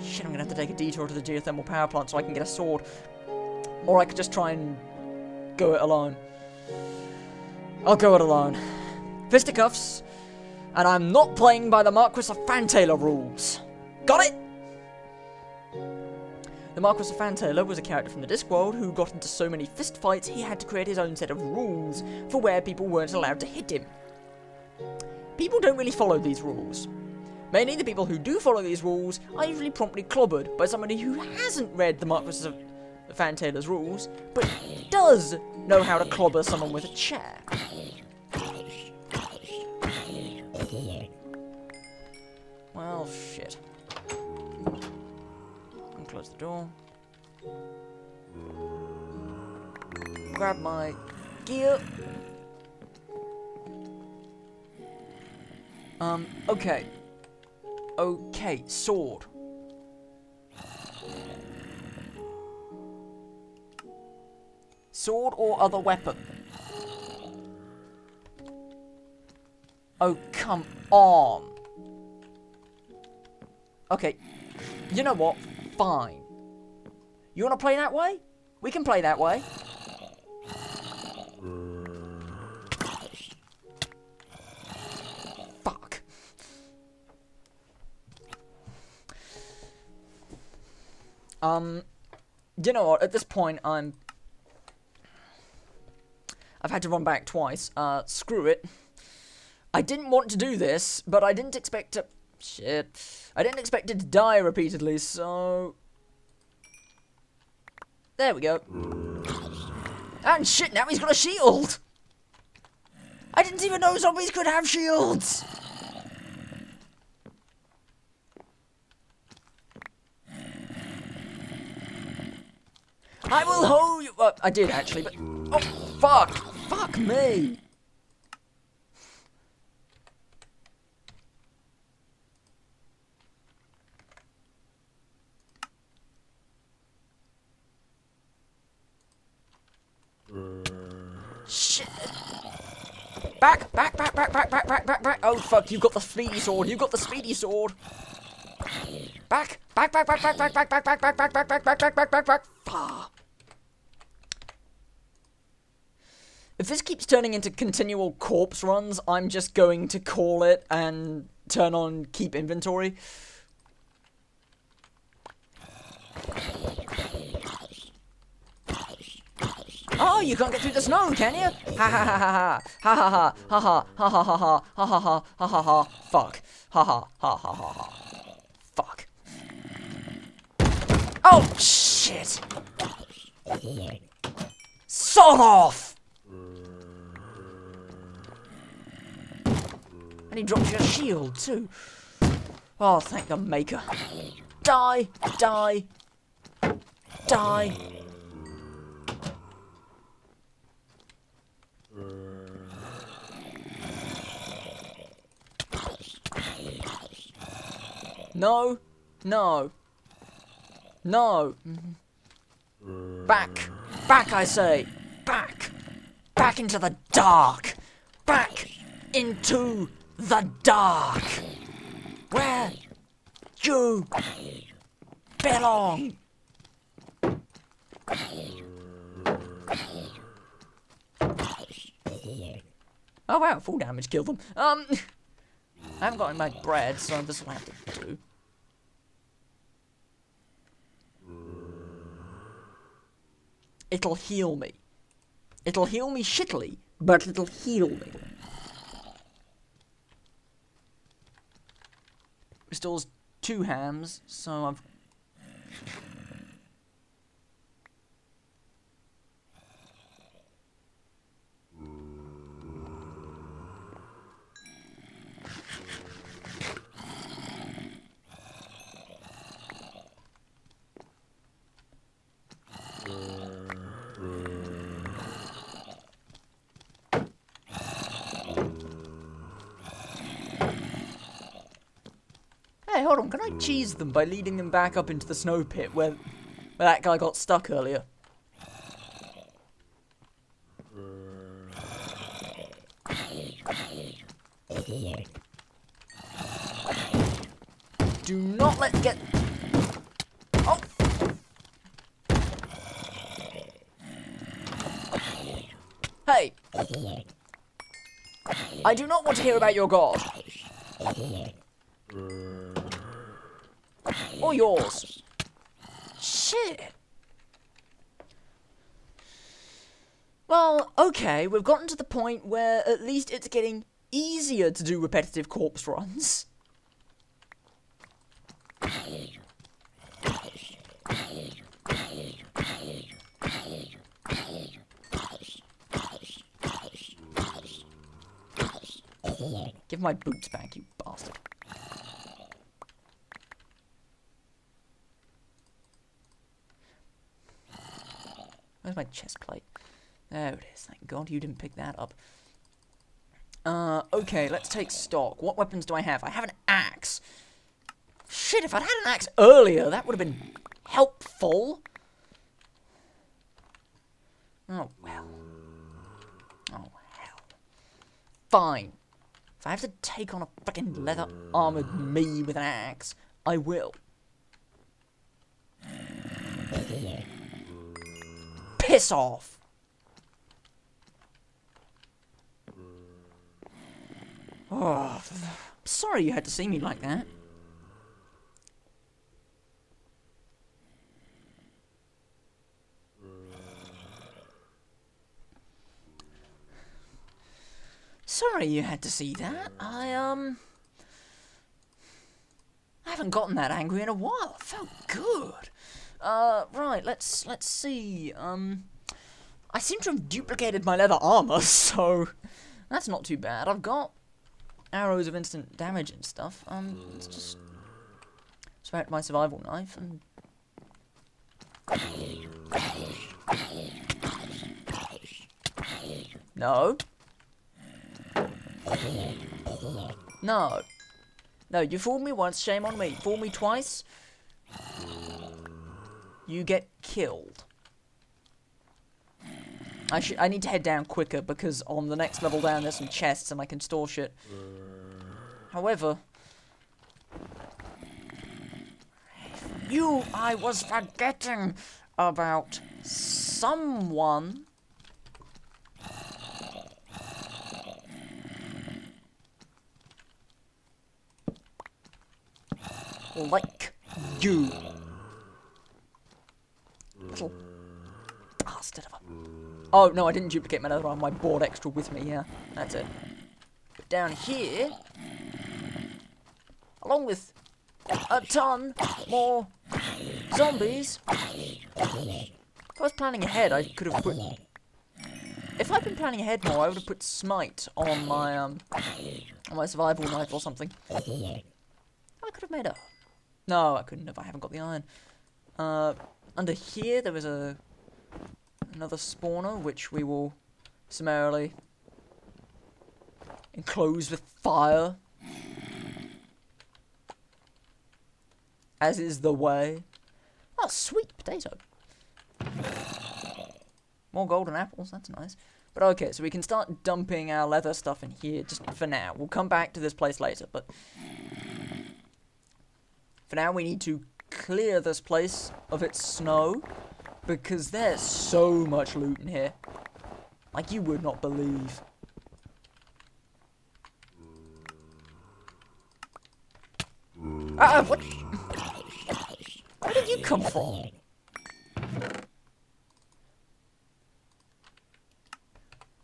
Shit, I'm gonna have to take a detour to the geothermal power plant so I can get a sword. Or I could just try and go it alone. I'll go it alone. Fisticuffs. And I'm not playing by the Marquis of Fantaylor rules. Got it? The Marquis of Fantaylor was a character from the Discworld who got into so many fistfights he had to create his own set of rules for where people weren't allowed to hit him. People don't really follow these rules. Mainly the people who do follow these rules are usually promptly clobbered by somebody who hasn't read the Marquis of Fantaylor's rules, but does know how to clobber someone with a chair. Well, shit. And close the door. Grab my gear. Okay. Okay, sword. Sword or other weapon? Oh, come on. Okay, you know what? Fine. You want to play that way? We can play that way. Fuck. You know what? At this point, I've had to run back twice. Screw it. I didn't want to do this, but I didn't expect to... Shit. I didn't expect it to die repeatedly, so... There we go. And shit, now he's got a shield! I didn't even know zombies could have shields! I will hold you... I did, actually, but... Oh, fuck! Fuck me! Shit! Back! Oh, fuck, you've got the speedy sword! You've got the speedy sword! Back! Fuck! If this keeps turning into continual corpse runs, I'm just going to call it and turn on keep inventory. Oh, you can't get through the snow, can you? Ha ha ha ha ha ha ha ha ha ha ha ha ha ha ha ha ha ha. Fuck. Ha ha ha ha ha ha. Fuck. Oh shit! Sod off! And he drops your shield too. Oh, thank the maker. Die! Die! Die! No, no, no. Back, back, I say, back, back into the dark, back into the dark, where you belong. Oh wow, full damage killed them. I haven't got any my bread, so this will have to do. It'll heal me. It'll heal me shittily, but it'll heal me. Restores 2 hams, so I've... Hey, hold on, can I cheese them by leading them back up into the snow pit where that guy got stuck earlier? Do not let get... Hey! I do not want to hear about your god. Or yours. Shit. Well, okay, we've gotten to the point where at least it's getting easier to do repetitive corpse runs. Give my boots back, you bastard. Where's my chest plate? There it is. Thank God you didn't pick that up. Okay, let's take stock. What weapons do I have? I have an axe. Shit, if I'd had an axe earlier, that would have been helpful. Oh, well. Oh, hell. Fine. If I have to take on a fucking leather-armored me with an axe, I will. Piss off! Oh, sorry you had to see me like that. Sorry you had to see that. I haven't gotten that angry in a while. It felt good. Right, let's see. I seem to have duplicated my leather armor, so that's not too bad. I've got arrows of instant damage and stuff. Let's just swap out my survival knife and... No. No. No, you fooled me once, shame on me. Fooled me twice, you get killed. I need to head down quicker because on the next level down there's some chests and I can store shit. However, I was forgetting about someone. Like you. Little bastard of a... Oh, no, I didn't duplicate my leather armor. I bought extra with me, yeah. That's it. But down here, along with a ton more zombies. If I was planning ahead, I could have put... If I'd been planning ahead more, I would have put smite on my survival knife or something. I could have made a... No, I couldn't have. I haven't got the iron. Under here, there was another spawner, which we will summarily enclose with fire. As is the way. Oh, sweet potato. More golden apples, that's nice. But okay, so we can start dumping our leather stuff in here just for now. We'll come back to this place later, but... For now, we need to clear this place of its snow, because there's so much loot in here. Like you would not believe. What? Where did you come from?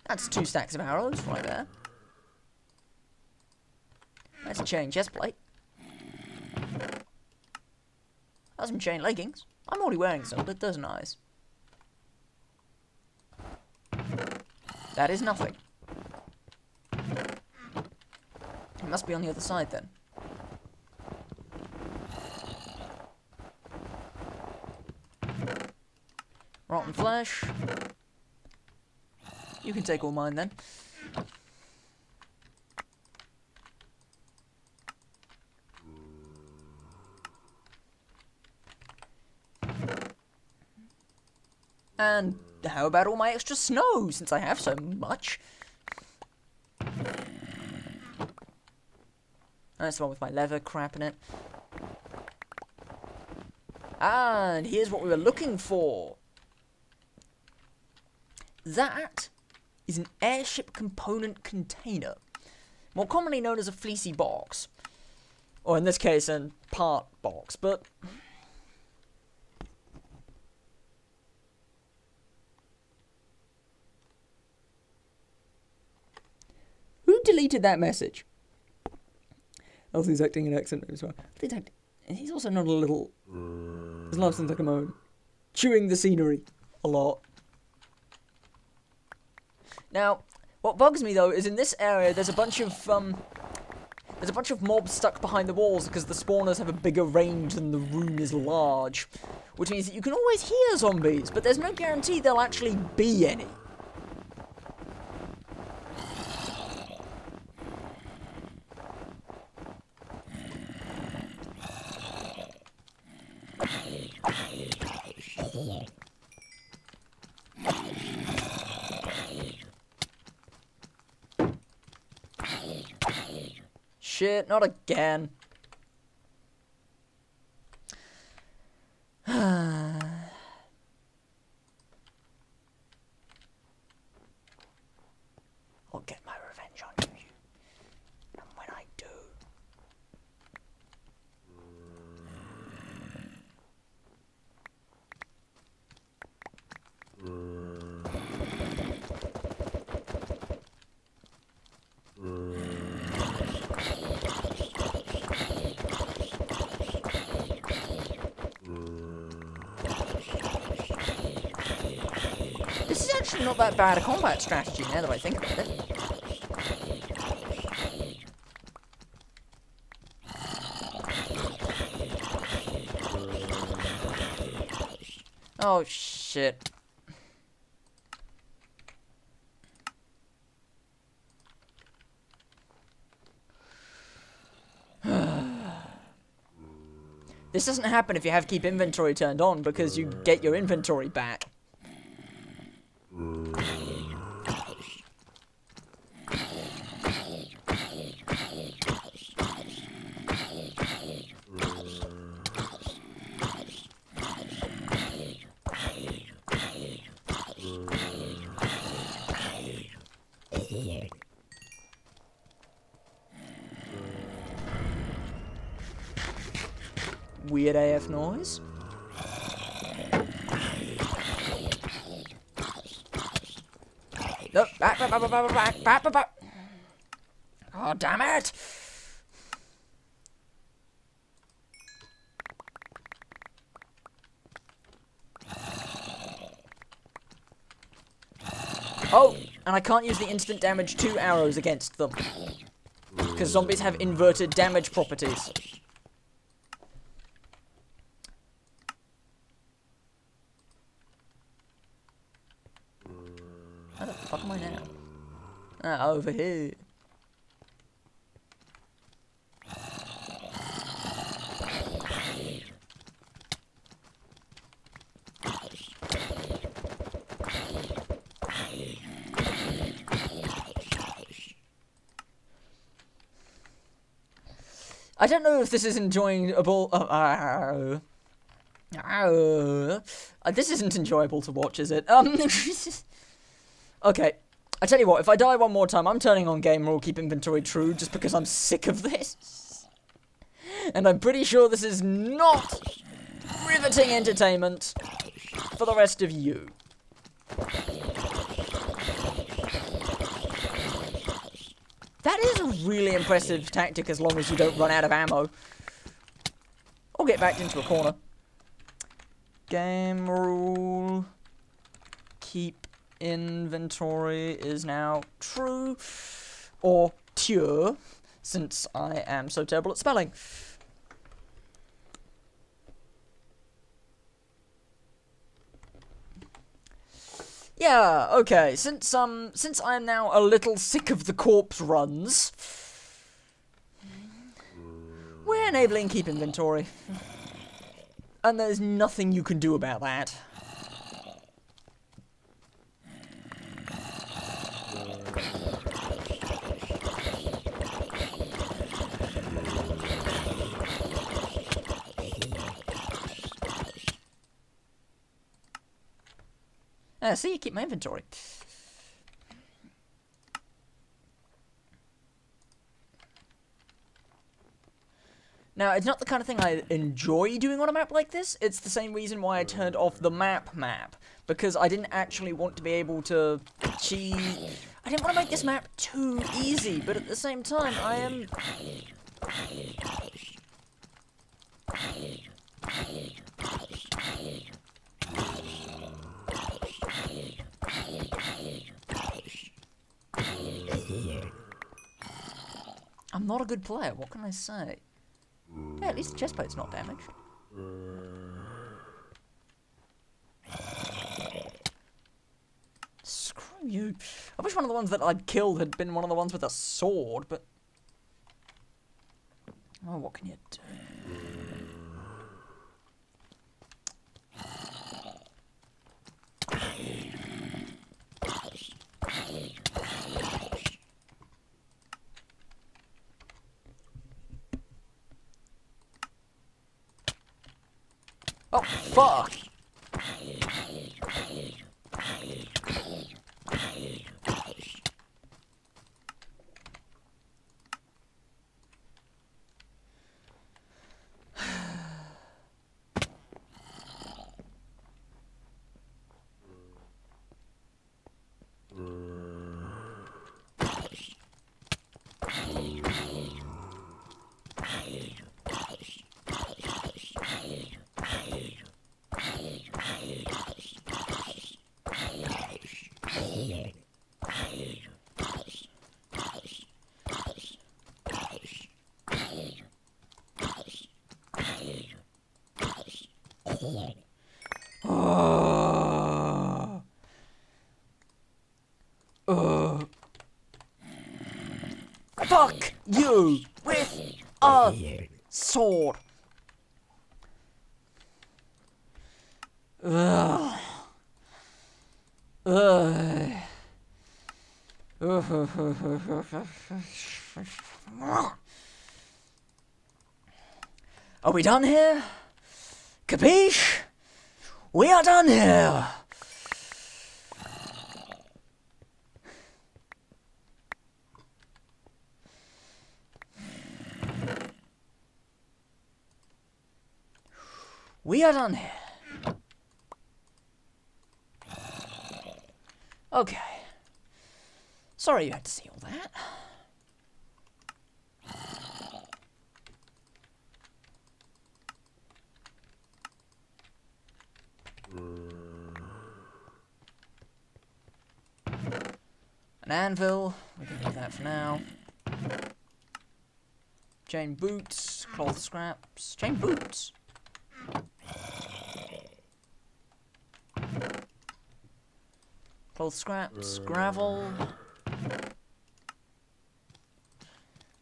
That's 2 stacks of arrows right there. That's a chain chest plate. That's some chain leggings. I'm already wearing some, but those are nice. That is nothing. It must be on the other side then. Rotten flesh. You can take all mine then. And how about all my extra snow, since I have so much? That's the one with my leather crap in it. And here's what we were looking for. That is an airship component container, more commonly known as a fleecy box. Or in this case, a part box, but... Who deleted that message? Elsie's acting an accent as well. He's also not a little... His laugh sounds like a moan. Chewing the scenery a lot. Now, what bugs me though is in this area there's a bunch of mobs stuck behind the walls because the spawners have a bigger range than the room is large, which means that you can always hear zombies, but there's no guarantee there'll actually be any. Shit, not again. I'll get my revenge on you. And when I do... This is actually not that bad a combat strategy now that I think about it. Oh shit. This doesn't happen if you have keep inventory turned on because you get your inventory back. Weird AF noise. No, back. Oh, damn it! Oh, and I can't use the instant damage 2 arrows against them. Because zombies have inverted damage properties. Where the fuck am I now? Ah, over here. I don't know if this is enjoyable. This isn't enjoyable to watch, is it? Okay, I tell you what. If I die one more time, I'm turning on game rule, keep inventory true, just because I'm sick of this. And I'm pretty sure this is not riveting entertainment for the rest of you. That is a really impressive tactic as long as you don't run out of ammo. Or get backed into a corner. Game rule. Keep inventory is now true. Or pure, since I am so terrible at spelling. Yeah, okay, since I am now a little sick of the corpse runs, we're enabling keep inventory. And there's nothing you can do about that. See, you keep my inventory. Now, it's not the kind of thing I enjoy doing on a map like this. It's the same reason why I turned off the map, because I didn't actually want to be able to cheat. I didn't want to make this map too easy, but at the same time, I am... I'm not a good player, what can I say? Yeah, at least the chestplate's not damaged. Screw you. I wish one of the ones that I'd killed had been one of the ones with a sword, but... Oh, what can you do? Oh, fuck! Fuck you with a sword. Ugh. Ugh. Are we done here? Capiche? We are done here. We are done here. Okay. Sorry you had to see all that. An anvil. We can leave that for now. Chain boots. Cloth scraps. Chain boots. Cloth scraps, gravel,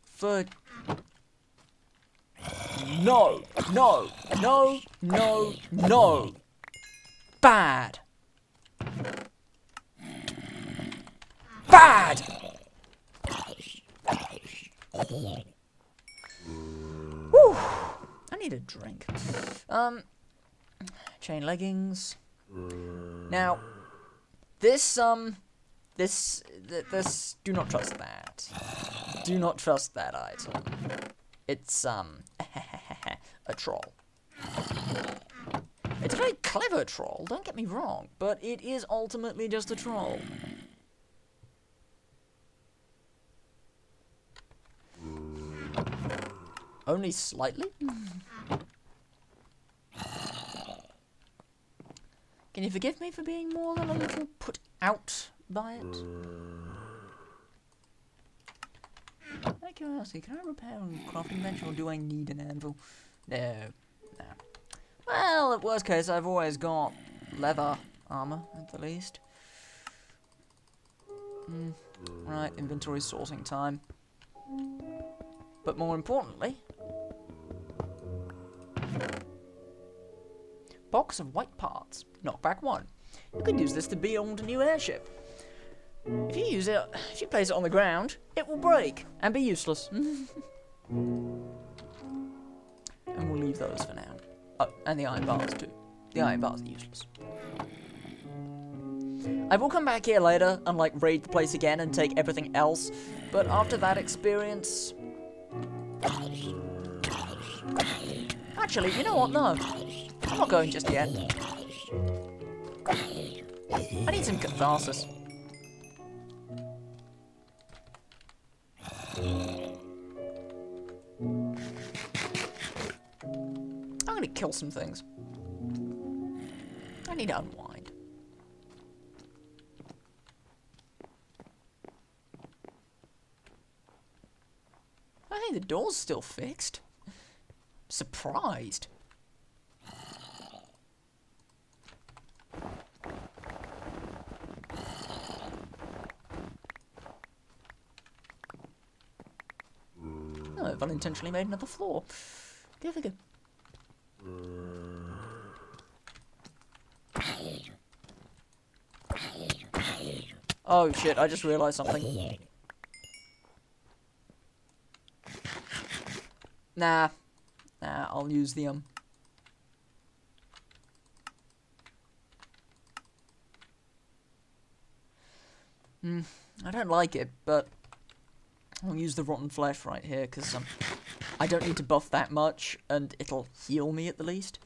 food. No, no, no, no, no. Bad. Bad. Whew. I need a drink. Chain leggings. Now, this, do not trust that. Do not trust that item. It's, a troll. It's a very clever troll, don't get me wrong, but it is ultimately just a troll. Only slightly? Can you forgive me for being more than a little put out by it? Out of curiosity, can I repair a crafting bench or do I need an anvil? No. No. Well, at worst case, I've always got leather armor, at the least. Right, inventory sorting time. But more importantly... box of white parts. Knockback 1. You could use this to build a new airship. If you place it on the ground, it will break and be useless. And we'll leave those for now. Oh, and the iron bars too. The iron bars are useless. I will come back here later and like raid the place again and take everything else, but after that experience... Actually, you know what? No. I'm not going just yet. I need some catharsis. I'm gonna kill some things. I need to unwind. I think the door's still fixed. Surprised. Oh, I've unintentionally made another floor. Go figure. Oh shit, I just realised something. Nah, I'll use the, I don't like it, but I'll use the rotten flesh right here, because, I don't need to buff that much, and it'll heal me at the least.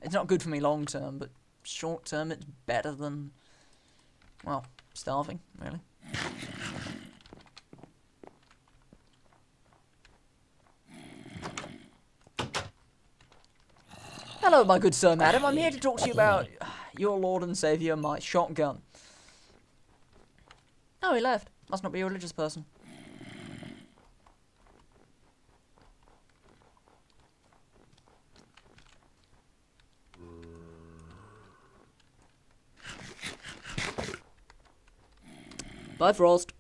It's not good for me long term, but short term it's better than, well, starving, really. Hello, my good sir, madam. I'm here to talk to you about your lord and saviour, my shotgun. Oh, he left. Must not be a religious person. Bye, Frost.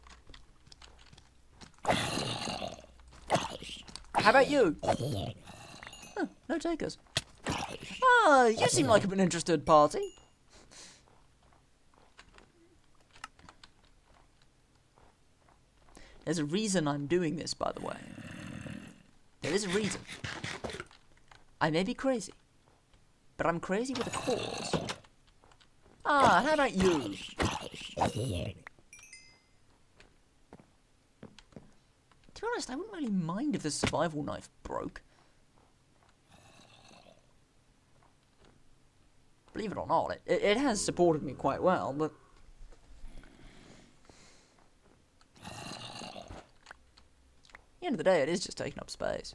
How about you? Huh, no takers. Ah, you seem like an interested party. There's a reason I'm doing this, by the way. There is a reason. I may be crazy, but I'm crazy with a cause. Ah, how about you? To be honest, I wouldn't really mind if the survival knife broke. Believe it or not, it has supported me quite well, but... At the end of the day, it is just taking up space.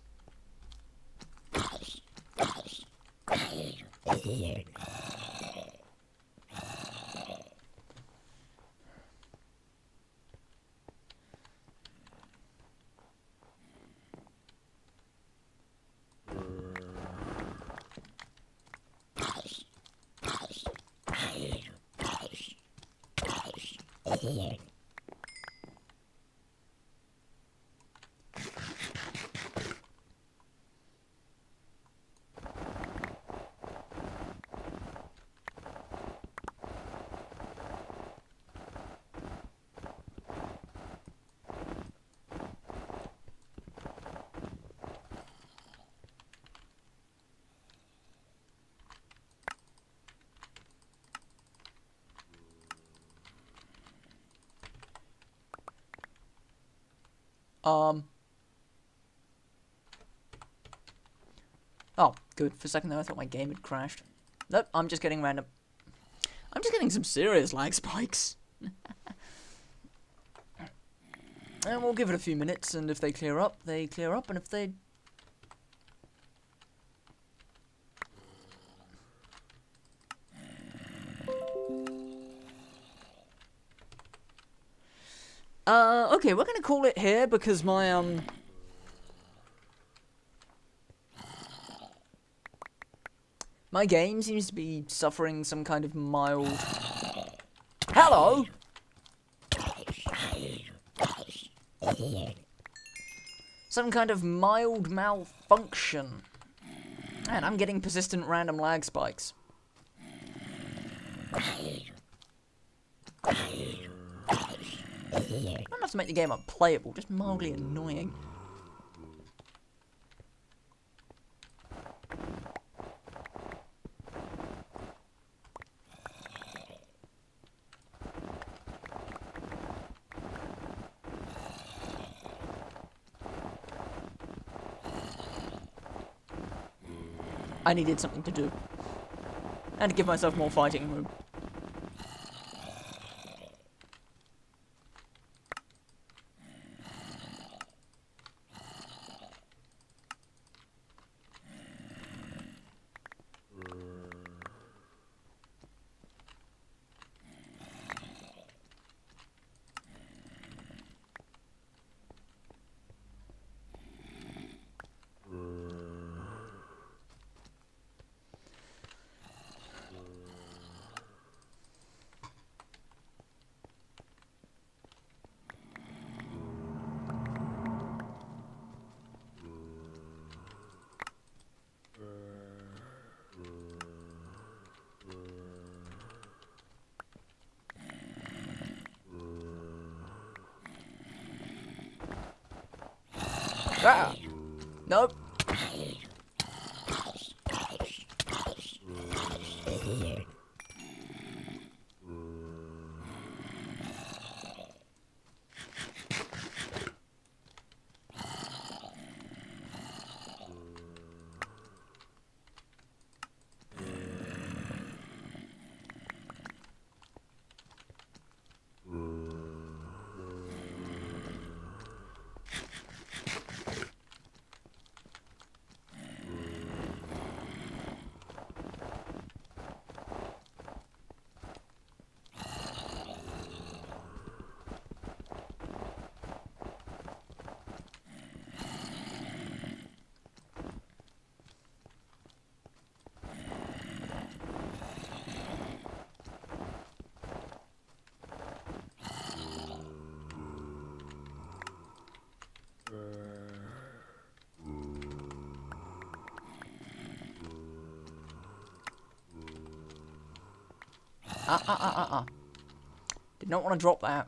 Oh, good. For a second there, I thought my game had crashed. Nope, I'm just getting random. I'm just getting some serious lag spikes. And we'll give it a few minutes, and if they clear up, they clear up, and if they... Okay, we're gonna call it here, because my, my game seems to be suffering some kind of mild... Hello? Some kind of mild malfunction. And I'm getting persistent random lag spikes. Not enough to make the game unplayable, just mildly annoying. I needed something to do. And to give myself more fighting room. Ah! Nope. Did not want to drop that.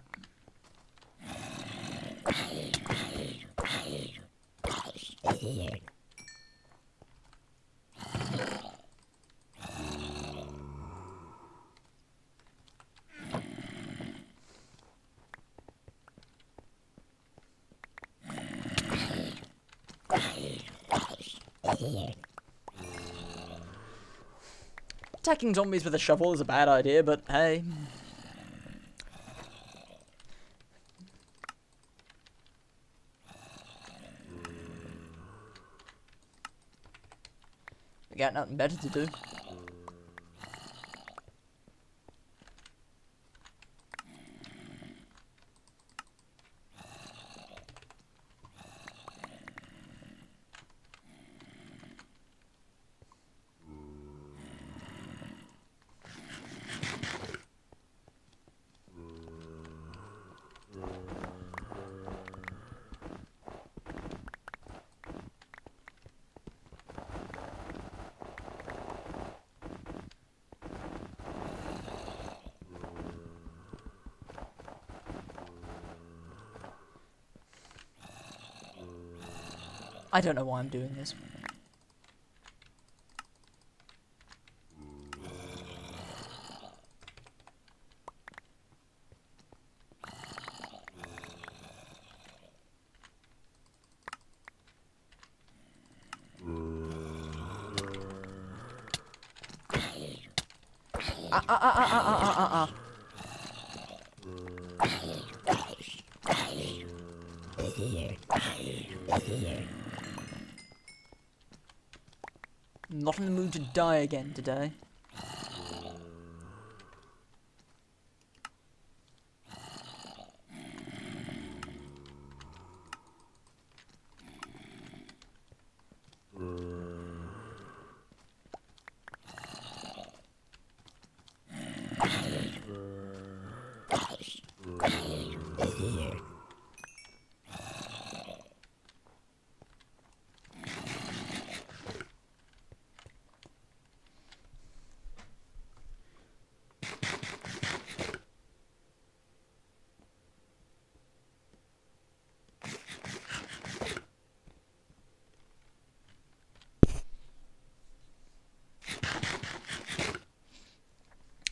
Attacking zombies with a shovel is a bad idea, but hey. We got nothing better to do. I don't know why I'm doing this. Not in the mood to die again today.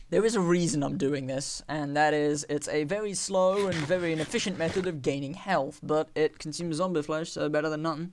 There is a reason I'm doing this, and that is it's a very slow and very inefficient method of gaining health, but it consumes zombie flesh, so better than nothing.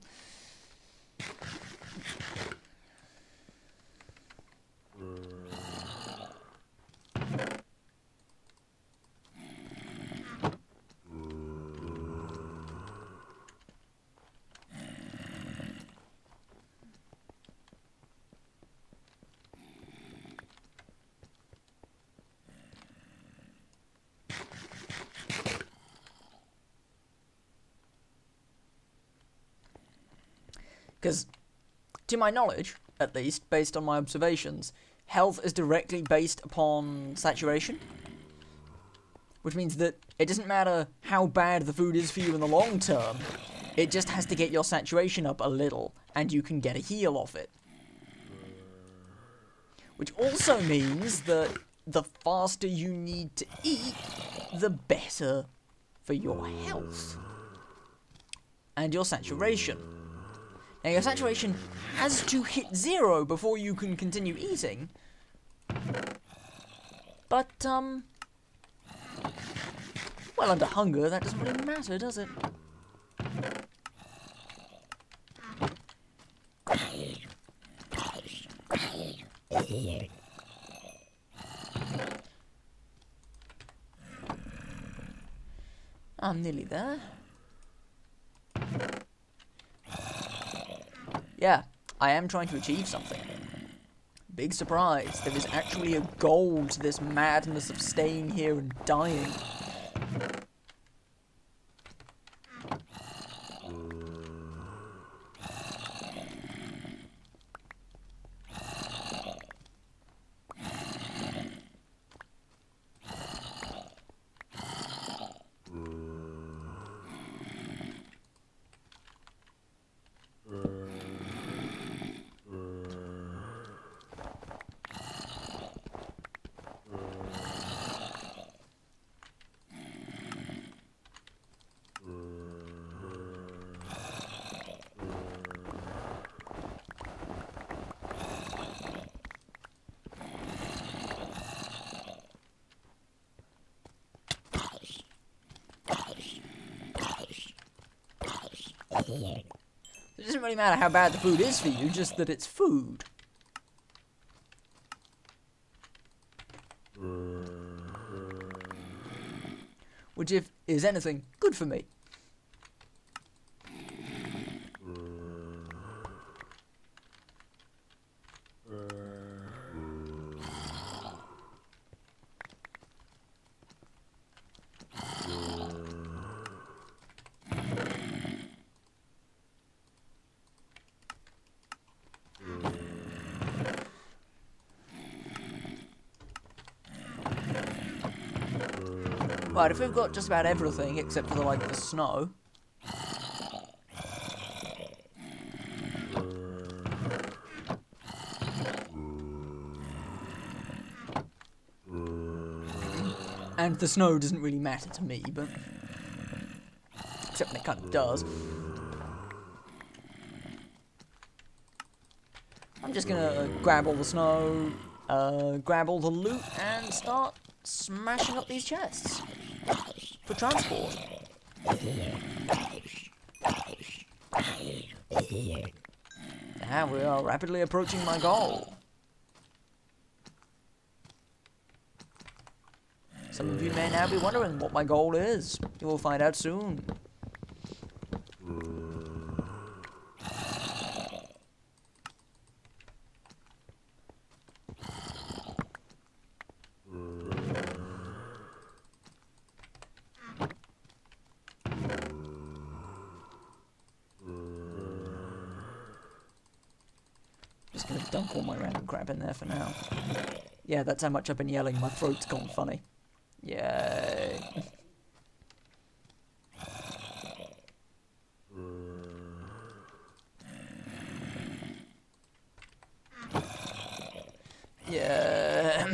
Because, to my knowledge, at least, based on my observations, health is directly based upon saturation. Which means that it doesn't matter how bad the food is for you in the long term, it just has to get your saturation up a little, and you can get a heal off it. Which also means that the faster you need to eat, the better for your health. And your saturation. Now your saturation has to hit 0 before you can continue eating. But, well, under hunger, that doesn't really matter, does it? I'm nearly there. Yeah, I am trying to achieve something. Big surprise, there is actually a goal to this madness of staying here and dying. It doesn't really matter how bad the food is for you, just that it's food. Which, if is anything, good for me. Right, if we've got just about everything except for the snow. And the snow doesn't really matter to me, but except when it kind of does. I'm just gonna grab all the snow, grab all the loot, and start smashing up these chests for transport. And we are rapidly approaching my goal. Some of you may now be wondering what my goal is. You will find out soon. Just gonna dunk all my random crap in there for now. Yeah, that's how much I've been yelling. My throat's gone funny. Yay. Yeah.